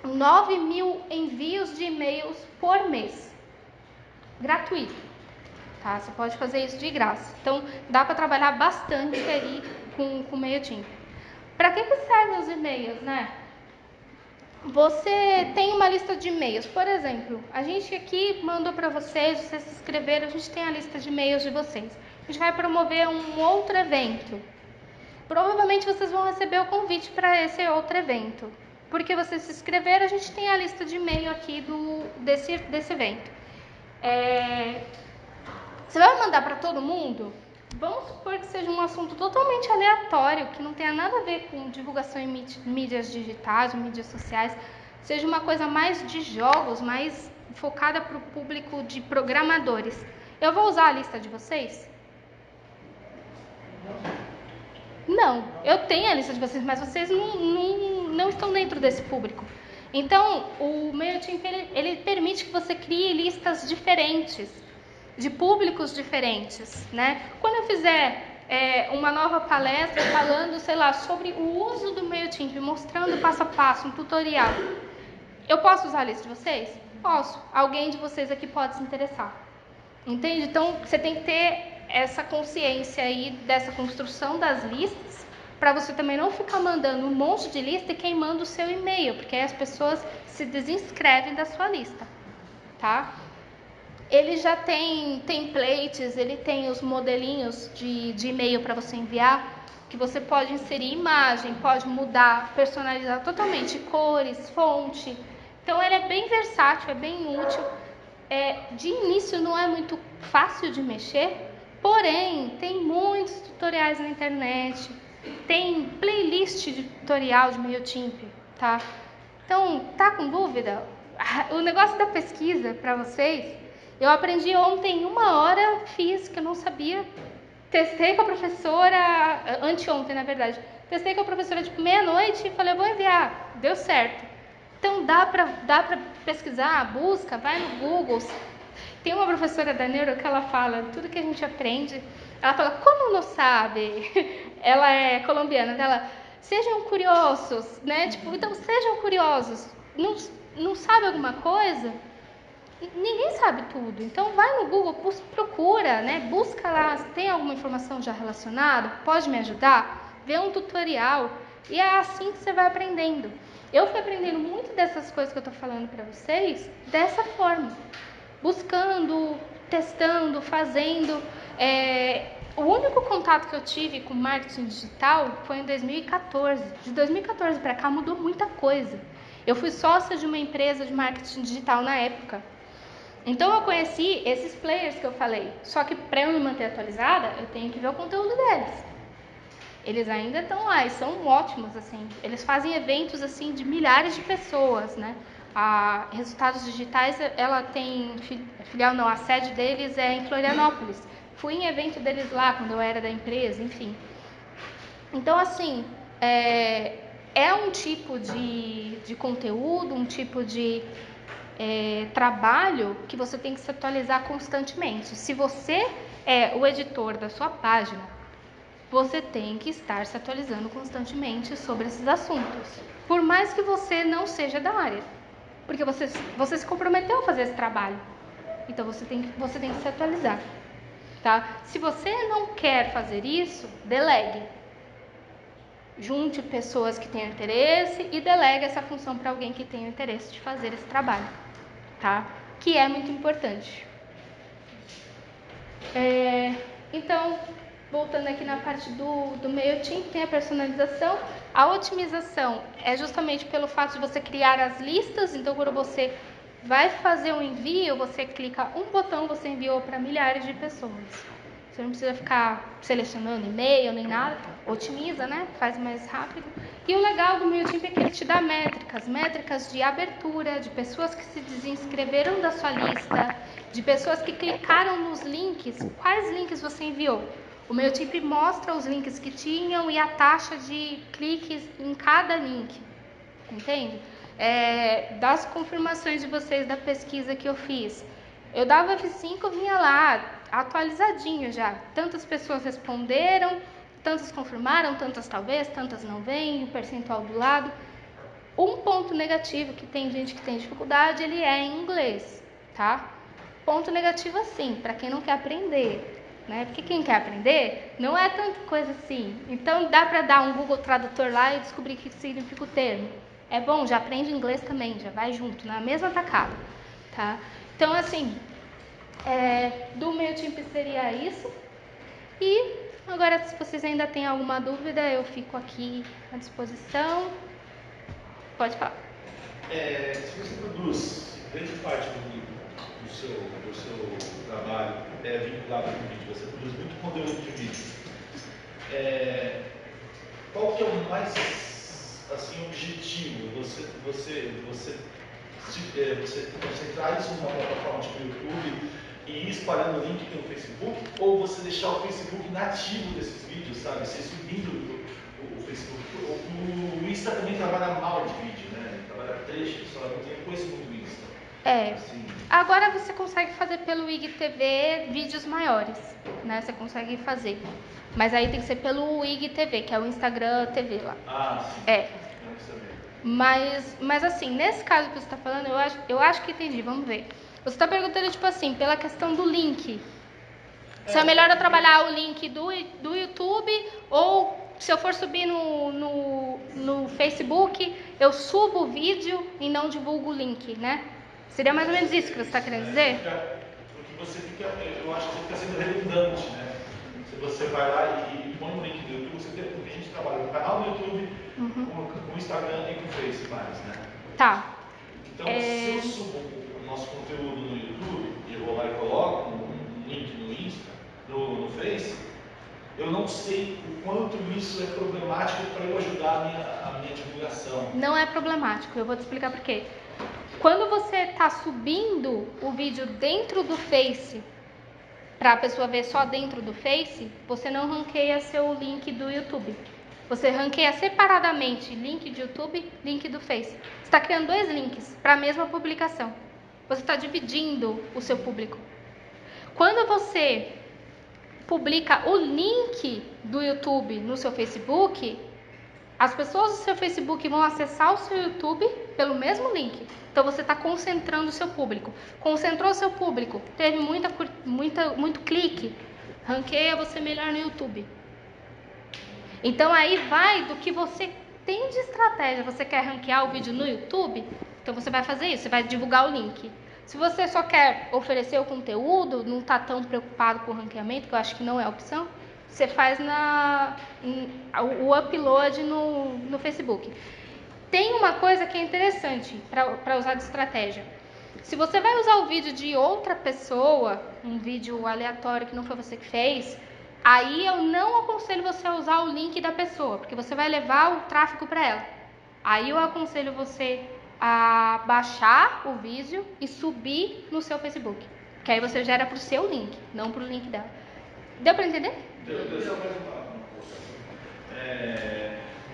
9.000 envios de e-mails por mês. Gratuito, tá? Você pode fazer isso de graça. Então, dá para trabalhar bastante aí com o MailChimp. Para que servem os e-mails, né? Você tem uma lista de e-mails. Por exemplo, a gente aqui mandou para vocês se inscreveram, a gente tem a lista de e-mails de vocês. A gente vai promover um outro evento. Provavelmente vocês vão receber o convite para esse outro evento. Porque vocês se inscreveram, a gente tem a lista de e-mail aqui desse evento. Você vai mandar para todo mundo? Vamos supor que seja um assunto totalmente aleatório, que não tenha nada a ver com divulgação em mídias digitais, mídias sociais, seja uma coisa mais de jogos, mais focada para o público de programadores. Eu vou usar a lista de vocês? Não, eu tenho a lista de vocês, mas vocês não estão dentro desse público. Então, o MailChimp, ele permite que você crie listas diferentes, de públicos diferentes, né? Quando eu fizer uma nova palestra falando, sei lá, sobre o uso do MailChimp, mostrando passo a passo, um tutorial, eu posso usar a lista de vocês? Posso. Alguém de vocês aqui pode se interessar. Entende? Então, você tem que ter essa consciência aí dessa construção das listas, para você também não ficar mandando um monte de lista e queimando o seu e-mail, porque aí as pessoas se desinscrevem da sua lista, tá? Ele já tem templates, ele tem os modelinhos de e-mail para você enviar, que você pode inserir imagem, pode mudar, personalizar totalmente cores, fonte. Então, ele é bem versátil, é bem útil. De início não é muito fácil de mexer, porém, tem muitos tutoriais na internet, tem playlist de tutorial de MailChimp, tá? Então, tá com dúvida? O negócio da pesquisa para vocês, eu aprendi ontem, 1 hora, fiz que eu não sabia, testei com a professora, anteontem na verdade, testei com a professora tipo meia-noite e falei, eu vou enviar, deu certo. Então dá pra pesquisar, busca, vai no Google. Tem uma professora da Neuro que ela fala, tudo que a gente aprende, ela fala, como não sabe? Ela é colombiana, ela, sejam curiosos, né? Tipo, então sejam curiosos. Não sabe alguma coisa? Ninguém sabe tudo. Então vai no Google, procura, né? Busca lá, se tem alguma informação já relacionada, pode me ajudar? Vê um tutorial. E é assim que você vai aprendendo. Eu fui aprendendo muito dessas coisas que eu tô falando para vocês dessa forma. Buscando, testando, fazendo. O único contato que eu tive com marketing digital foi em 2014. De 2014 para cá mudou muita coisa. Eu fui sócia de uma empresa de marketing digital na época. Então eu conheci esses players que eu falei. Só que para eu me manter atualizada, eu tenho que ver o conteúdo deles. Eles ainda estão lá e são ótimos, assim. Eles fazem eventos, assim, de milhares de pessoas, né? A Resultados Digitais, ela tem filial, não, a sede deles é em Florianópolis. Fui em evento deles lá, quando eu era da empresa, enfim. Então, assim, é é um tipo de conteúdo, um tipo de trabalho que você tem que se atualizar constantemente. Se você é o editor da sua página, você tem que estar se atualizando constantemente sobre esses assuntos. Por mais que você não seja da área. Porque você se comprometeu a fazer esse trabalho. Então você tem que se atualizar. Tá? Se você não quer fazer isso, delegue. Junte pessoas que tenham interesse e delegue essa função para alguém que tenha interesse de fazer esse trabalho. Tá? Que é muito importante. Então, voltando aqui na parte do MailChimp, tem a personalização. A otimização é justamente pelo fato de você criar as listas. Então, quando você vai fazer um envio, você clica um botão, você enviou para milhares de pessoas. Você não precisa ficar selecionando e-mail nem nada. Otimiza, né? Faz mais rápido. E o legal do MailChimp é que ele te dá métricas de abertura, de pessoas que se desinscreveram da sua lista, de pessoas que clicaram nos links. Quais links você enviou? O MailChimp mostra os links que tinham e a taxa de cliques em cada link. Entende? Das confirmações de vocês da pesquisa que eu fiz. Eu dava F5, vinha lá, atualizadinho já. Tantas pessoas responderam, tantas confirmaram, tantas talvez, tantas não vêm, o percentual do lado. Um ponto negativo que tem gente que tem dificuldade, ele é em inglês, tá? Ponto negativo assim, para quem não quer aprender, né? Porque quem quer aprender não é tanta coisa assim. Então dá para dar um Google Tradutor lá e descobrir o que significa o termo. É bom, já aprende inglês também, já vai junto, na mesma tacada, tá? Então, assim, do MailChimp seria isso. E agora, se vocês ainda têm alguma dúvida, eu fico aqui à disposição. Pode falar. Se você produz grande parte do seu trabalho vinculado ao vídeo, você produz muito conteúdo de vídeo, qual que é o mais assim, objetivo? Você concentrar isso numa plataforma tipo YouTube e ir espalhando o link pelo Facebook, ou você deixar o Facebook nativo desses vídeos, sabe? Você subindo o Facebook. O Insta também trabalha mal de vídeo, né? Trabalha trecho, só não tem coisa muito Insta. Assim. Agora você consegue fazer pelo IGTV vídeos maiores, né? Você consegue fazer. Mas aí tem que ser pelo IGTV, que é o Instagram TV lá. Sim. Mas assim, nesse caso que você está falando, eu acho que entendi, vamos ver. Você está perguntando, tipo assim, pela questão do link. Se é melhor eu trabalhar o link do YouTube, ou se eu for subir no Facebook, eu subo o vídeo e não divulgo o link, né? Seria mais ou menos isso que você está querendo dizer? Porque você fica, eu acho que você fica sendo redundante, né? Se você vai lá e põe o link do YouTube, porque a gente trabalha no canal do YouTube, com o Instagram e com o Face mais, né? Tá. Então, se eu subo o nosso conteúdo no YouTube, e eu vou lá e coloco um link no Insta, no Face, eu não sei o quanto isso é problemático para eu ajudar a minha divulgação. Não é problemático, eu vou te explicar por quê. Quando você está subindo o vídeo dentro do Face, para a pessoa ver só dentro do Face, você não ranqueia seu link do YouTube. Você ranqueia separadamente link de YouTube, link do Face. Você está criando dois links para a mesma publicação. Você está dividindo o seu público. Quando você publica o link do YouTube no seu Facebook, as pessoas do seu Facebook vão acessar o seu YouTube pelo mesmo link. Então você está concentrando o seu público. Concentrou o seu público, teve muito clique, ranqueia você melhor no YouTube. Então aí vai do que você tem de estratégia. Você quer ranquear o vídeo no YouTube? Então você vai fazer isso, você vai divulgar o link. Se você só quer oferecer o conteúdo, não está tão preocupado com o ranqueamento, que eu acho que não é a opção, você faz o upload no Facebook. Tem uma coisa que é interessante para usar de estratégia. Se você vai usar o vídeo de outra pessoa, um vídeo aleatório que não foi você que fez, aí eu não aconselho você a usar o link da pessoa, porque você vai levar o tráfego para ela. Aí eu aconselho você a baixar o vídeo e subir no seu Facebook. Que aí você gera para o seu link, não para o link dela. Deu para entender? Deu.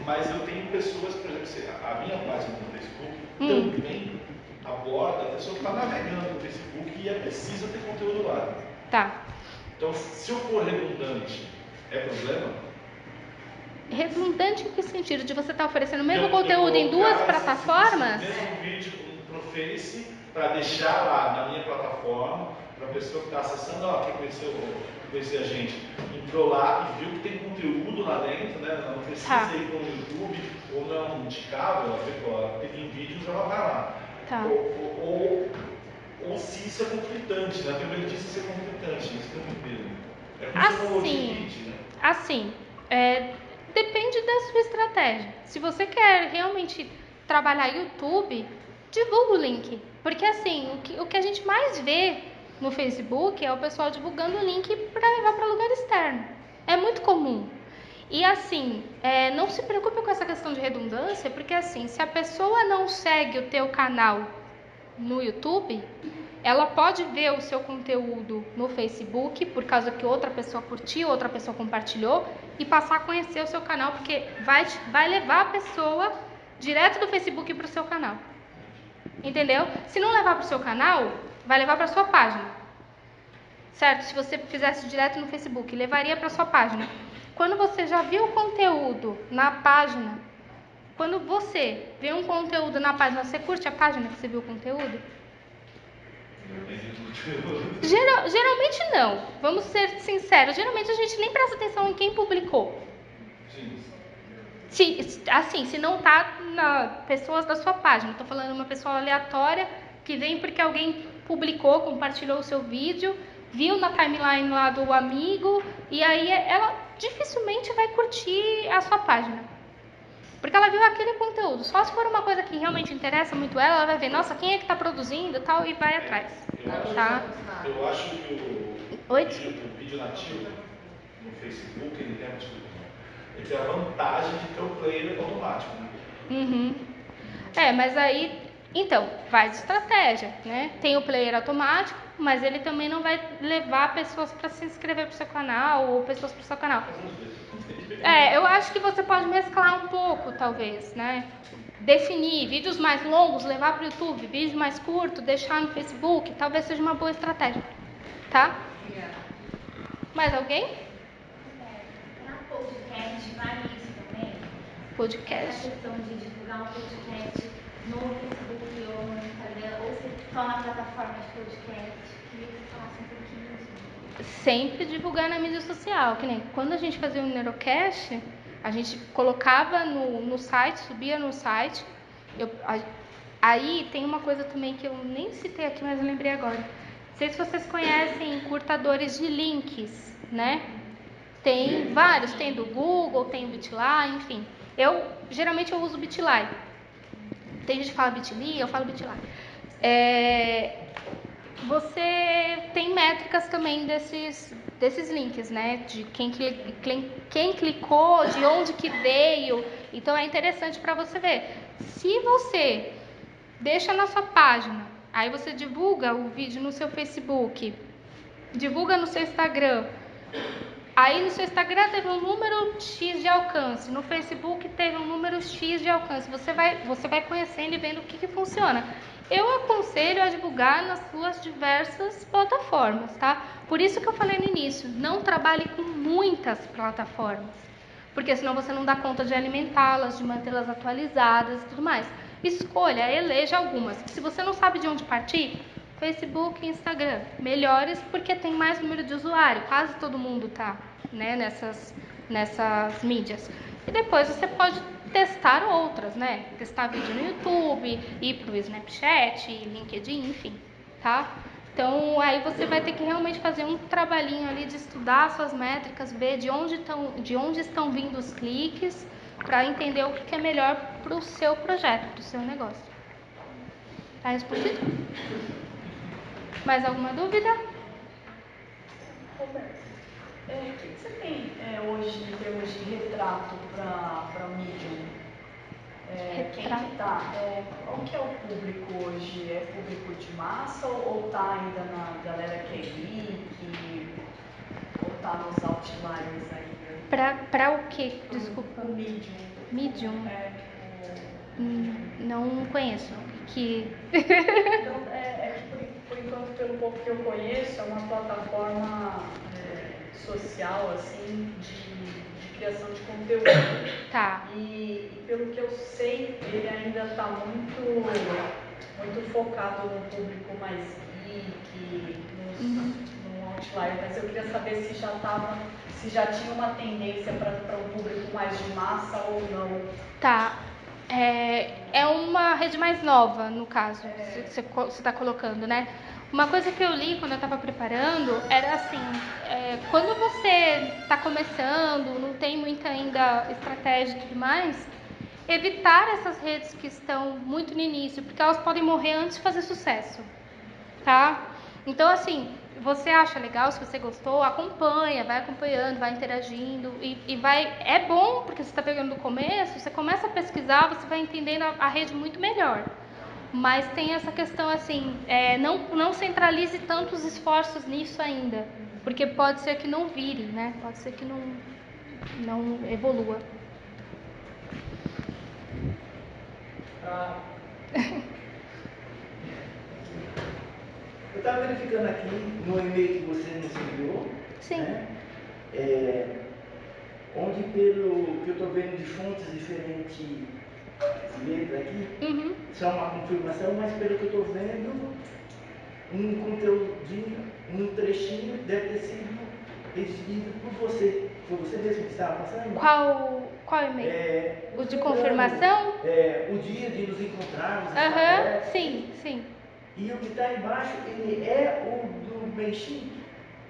Mas eu tenho pessoas, por exemplo, a minha página no Facebook também aborda a pessoa que está navegando no Facebook e é preciso ter conteúdo lá. Tá. Então, se eu for redundante, é problema? Redundante em que sentido? De você estar oferecendo o mesmo conteúdo em duas plataformas? O mesmo vídeo pro Face, para deixar lá na minha plataforma, para a pessoa que está acessando, ó, quer conhecer a gente, entrou lá e viu que tem conteúdo lá dentro, né? Ela não precisa ir para o YouTube ou não de cabo, ela tem vídeos, ela vai lá. Tá. Ou se isso é conflitante, né? Primeiro disse isso é conflitante, isso não é mesmo. É como se falou de vídeo, né? Assim, depende da sua estratégia. Se você quer realmente trabalhar YouTube, divulga o link. Porque assim, o que a gente mais vê no Facebook é o pessoal divulgando o link para levar para lugar externo. É muito comum. E assim, não se preocupe com essa questão de redundância, porque assim, se a pessoa não segue o teu canal no YouTube, ela pode ver o seu conteúdo no Facebook, por causa que outra pessoa curtiu, outra pessoa compartilhou, e passar a conhecer o seu canal, porque vai levar a pessoa direto do Facebook para o seu canal. Entendeu? Se não levar para o seu canal, vai levar para a sua página. Certo? Se você fizesse direto no Facebook, levaria para a sua página. Quando você já viu o conteúdo na página, quando você vê um conteúdo na página, você curte a página que você viu o conteúdo? Geralmente não. Vamos ser sinceros. Geralmente a gente nem presta atenção em quem publicou. Se não tá pessoas da sua página. Estou falando de uma pessoa aleatória que vem porque alguém publicou, compartilhou o seu vídeo, viu na timeline lá do amigo, e aí ela dificilmente vai curtir a sua página. Porque ela viu aquele conteúdo. Só se for uma coisa que realmente interessa muito ela vai ver, nossa, quem é que está produzindo e tal, e vai atrás. Eu acho que o vídeo nativo no Facebook, ele tem a vantagem de ter o player automático, né? Mas aí, então, vai de estratégia, né? Tem o player automático, mas ele também não vai levar pessoas para se inscrever pro seu canal ou pessoas pro seu canal. Eu acho que você pode mesclar um pouco, talvez, né? Definir vídeos mais longos, levar para o YouTube, vídeo mais curto, deixar no Facebook, talvez seja uma boa estratégia, tá? Mais alguém? Para podcast, vale isso também? Podcast. Essa questão de divulgar um podcast no Facebook ou no Instagram, ou só na plataforma de podcast, queria que você falasse um pouquinho disso. Sempre divulgar na mídia social, que nem quando a gente fazia o Neurocast, a gente colocava no site, subia no site. Aí tem uma coisa também que eu nem citei aqui, mas eu lembrei agora. Não sei se vocês conhecem encurtadores de links, né? Tem vários, tem do Google, tem o Bitly, enfim. Geralmente eu uso o Bitly. Tem gente que fala Bitly, eu falo Bitly. Você tem métricas também desses links, né? De quem clicou, de onde que veio. Então é interessante para você ver. Se você deixa na sua página, aí você divulga o vídeo no seu Facebook, divulga no seu Instagram. Aí no seu Instagram teve um número X de alcance, no Facebook teve um número X de alcance. Você vai conhecendo e vendo o que funciona. Eu aconselho a divulgar nas suas diversas plataformas, tá? Por isso que eu falei no início, não trabalhe com muitas plataformas, porque senão você não dá conta de alimentá-las, de mantê-las atualizadas e tudo mais. Escolha, eleja algumas. Se você não sabe de onde partir, Facebook e Instagram, melhores porque tem mais número de usuário, quase todo mundo tá, né, nessas mídias. E depois você pode testar outras, né? Testar vídeo no YouTube, ir pro Snapchat, LinkedIn, enfim, tá? Então aí você vai ter que realmente fazer um trabalhinho ali de estudar suas métricas, ver de onde estão vindo os cliques, para entender o que é melhor para o seu projeto, para o seu negócio. Tá respondido? Mais alguma dúvida? Roberto, o que você tem hoje em termos de retrato para o Medium? Quem que tá? Qual que é o público hoje? É público de massa ou tá ainda na galera que é geek? Ou tá nos outliers ainda? Para o quê? Desculpa. O Medium. Medium? Não conheço. Então, que por enquanto, pelo pouco que eu conheço, é uma plataforma social, assim, de criação de conteúdo. Tá. E pelo que eu sei, ele ainda está muito focado no público mais geek, no outlier, mas eu queria saber se já tinha uma tendência para um público mais de massa ou não. Tá. É uma rede mais nova, no caso, você está colocando, né? Uma coisa que eu li quando eu estava preparando era assim, quando você está começando, não tem muita ainda estratégia e tudo mais, evitar essas redes que estão muito no início, porque elas podem morrer antes de fazer sucesso, tá? Então, assim, você acha legal, se você gostou, acompanha, vai acompanhando, vai interagindo e vai... É bom, porque você está pegando do começo, você começa a pesquisar, você vai entendendo a rede muito melhor. Mas tem essa questão, assim, não centralize tantos esforços nisso ainda, porque pode ser que não vire, né? Pode ser que não evolua. Eu estava verificando aqui no e-mail que você nos enviou, sim, né? Onde pelo que eu estou vendo de fontes diferentes de letra aqui, só uma confirmação, mas pelo que eu estou vendo, um conteúdinho, um trechinho deve ter sido exibido por você. Foi você mesmo que estava passando? Qual e-mail? O de confirmação? O dia de nos encontrarmos. Sim. E o que está embaixo, ele é o do MailChimp,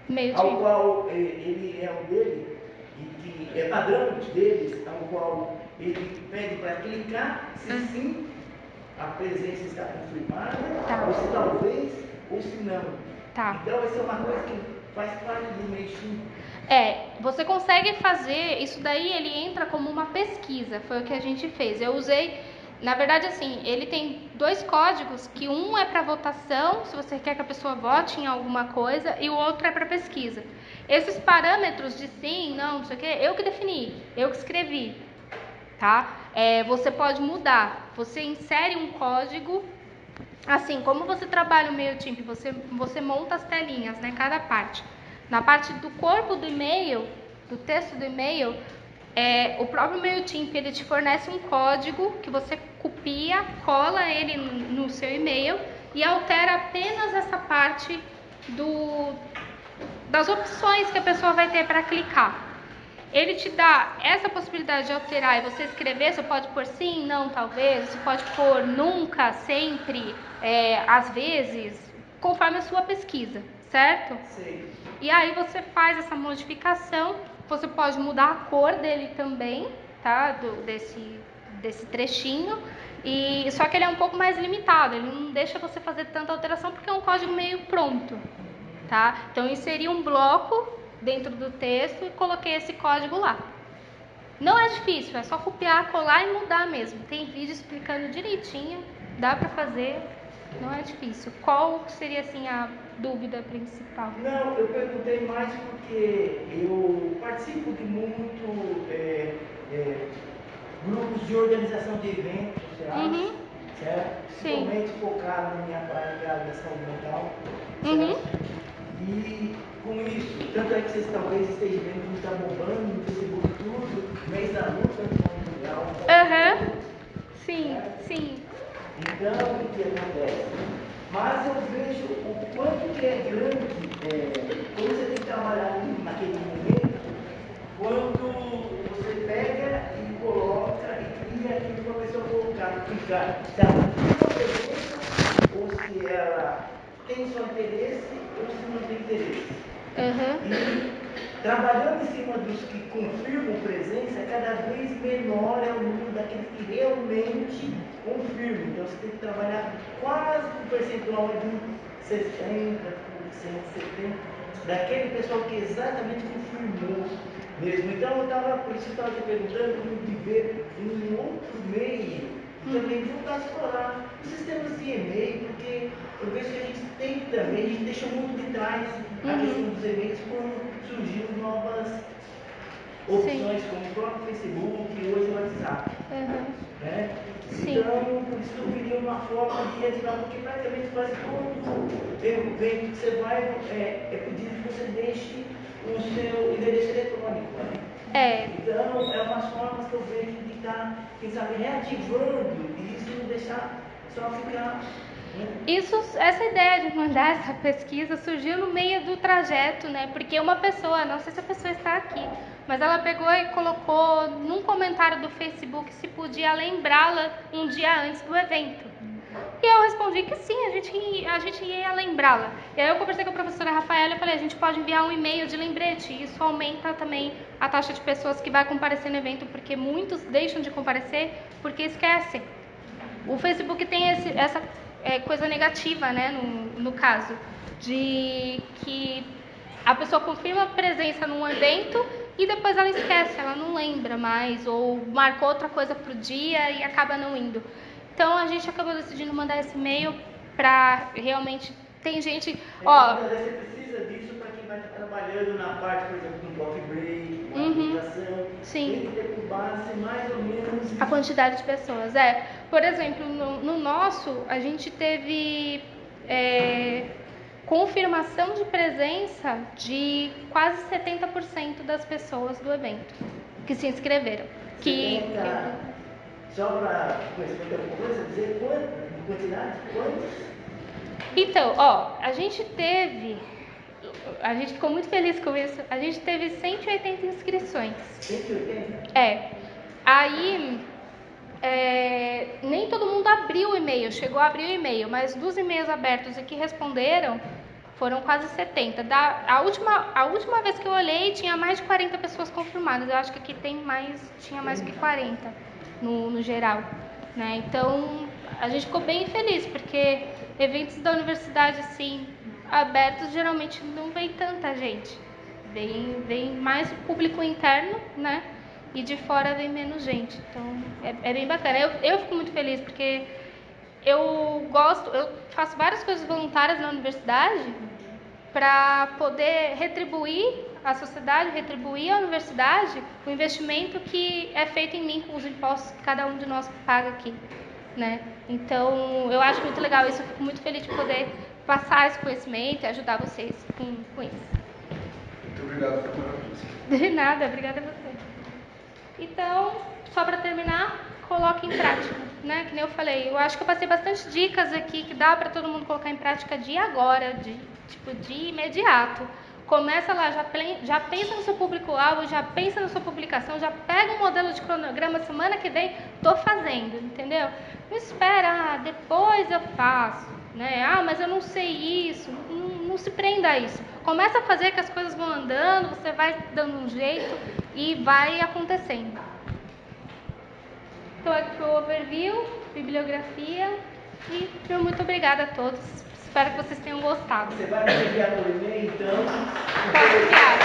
MailChimp, ao qual ele é o dele, e que é padrão deles, ao qual ele pede para clicar, se sim, a presença está confirmada, ou se talvez, ou se não. Tá. Então, essa é uma coisa que faz parte do MailChimp. Você consegue fazer, isso daí ele entra como uma pesquisa, foi o que a gente fez. Eu usei, na verdade assim, ele tem 2 códigos, que um é para votação, se você quer que a pessoa vote em alguma coisa, e o outro é para pesquisa. Esses parâmetros de sim, não sei o que, eu que defini, eu que escrevi, tá? Você pode mudar, você insere um código, assim, como você trabalha o MailChimp, você monta as telinhas, né, cada parte. Na parte do corpo do e-mail, do texto do e-mail, o próprio MailChimp ele te fornece um código que você copia, cola ele no seu e-mail e altera apenas essa parte das opções que a pessoa vai ter para clicar. Ele te dá essa possibilidade de alterar e você escrever, você pode pôr sim, não, talvez, você pode pôr nunca, sempre, às vezes, conforme a sua pesquisa, certo? Sim. E aí você faz essa modificação, você pode mudar a cor dele também, tá? Desse trechinho, só que ele é um pouco mais limitado, ele não deixa você fazer tanta alteração porque é um código meio pronto, tá? Então eu inseri um bloco dentro do texto e coloquei esse código lá. Não é difícil, é só copiar, colar e mudar mesmo. Tem vídeo explicando direitinho, dá pra fazer, não é difícil. Qual seria assim a dúvida principal? Não, eu perguntei mais porque eu participo de muito grupos de organização de eventos sociais, certo? Principalmente focado na minha área da saúde mental, certo? E com isso, tanto é que vocês talvez estejam vendo que está bombando no Facebook tudo, mês da luta mundial. Sim. Então, o que acontece? Mas eu vejo o quanto que é grande, quando você tem que trabalhar naquele momento, quando você pega e coloca e cria aquilo para a pessoa colocar, ficar, se ela tem uma presença, ou se ela tem só interesse, ou se não tem interesse. E trabalhando em cima dos que confirmam presença, cada vez menor é o número daqueles que realmente confirmam. Então você tem que trabalhar quase com um percentual de 60%, 70% daquele pessoal que exatamente confirmou mesmo. Então por isso que eu estava te perguntando como viver em um outro meio e também voltar a explorar os sistemas de e-mail, porque eu vejo que a gente tem que também, a gente deixou muito de trás a questão dos e-mails quando surgiram opções como o próprio Facebook e hoje o WhatsApp. Né? Então, por isso que eu queria uma forma de ativar, porque praticamente quase todo evento que você vai é pedido que você deixe o seu endereço eletrônico. Né? Então, é umas formas que eu vejo de estar, quem sabe, reativando isso e não deixar só ficar. Essa ideia de mandar essa pesquisa surgiu no meio do trajeto, né? Porque uma pessoa, não sei se a pessoa está aqui, mas ela pegou e colocou num comentário do Facebook se podia lembrá-la um dia antes do evento. E eu respondi que sim, a gente ia lembrá-la. E aí eu conversei com a professora Rafaela e falei, a gente pode enviar um e-mail de lembrete. Isso aumenta também a taxa de pessoas que vai comparecer no evento, porque muitos deixam de comparecer porque esquecem. O Facebook tem essa coisa negativa, né, no caso, de que a pessoa confirma a presença num evento e depois ela esquece, ela não lembra mais, ou marcou outra coisa pro dia e acaba não indo. Então a gente acabou decidindo mandar esse e-mail para realmente. Tem gente. Você precisa disso para quem vai estar trabalhando na parte, por exemplo, do coffee break, na alimentação. Sim. Tem que ter por base mais ou menos. A quantidade de pessoas. Por exemplo, no nosso, a gente teve confirmação de presença de quase 70% das pessoas do evento que se inscreveram. Só para conhecer um pouco, você dizer quantidade? Quantos? Então, a gente ficou muito feliz com isso. A gente teve 180 inscrições. 180? Aí, nem todo mundo abriu o e-mail, chegou a abrir o e-mail, mas dos e-mails abertos e que responderam, foram quase 70. A última vez que eu olhei, tinha mais de 40 pessoas confirmadas. Eu acho que aqui tinha mais do que 40 no geral. Né? Então, a gente ficou bem feliz, porque eventos da universidade, assim, abertos, geralmente não vem tanta gente. Vem mais o público interno, né? E de fora vem menos gente. Então, é bem bacana. Eu fico muito feliz, porque eu faço várias coisas voluntárias na universidade para poder retribuir à sociedade, retribuir à universidade o investimento que é feito em mim com os impostos que cada um de nós paga aqui. Né? Então, eu acho muito legal isso, eu fico muito feliz de poder passar esse conhecimento e ajudar vocês com isso. Muito obrigado, foi maravilhoso. De nada, obrigada a você. Então, só para terminar, coloque em prática, né? Que nem eu falei, eu acho que eu passei bastante dicas aqui que dá para todo mundo colocar em prática de agora, de imediato. Começa lá, já pensa no seu público-alvo, já pensa na sua publicação, já pega um modelo de cronograma, semana que vem, tô fazendo, entendeu? Não espera, depois eu faço, né? Mas eu não sei isso, não se prenda a isso. Começa a fazer que as coisas vão andando, você vai dando um jeito e vai acontecendo. Então aqui foi o overview, bibliografia e muito obrigada a todos. Espero que vocês tenham gostado. Você vai me enviar por e-mail, então? Pode enviar.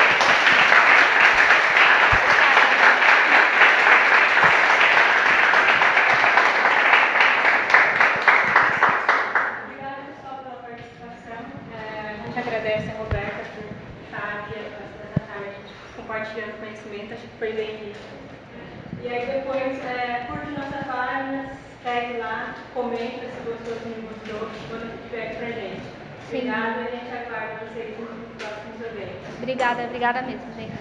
Obrigada, pessoal, pela participação. A gente agradece a Roberta por estar aqui essa tarde compartilhando conhecimento. Acho que foi bem rico. E aí depois, curte nossas páginas, segue lá, comenta se gostou, se não gostou, manda feedback pra gente. Obrigada e a gente aguarda vocês nos próximos eventos. Obrigada mesmo, gente.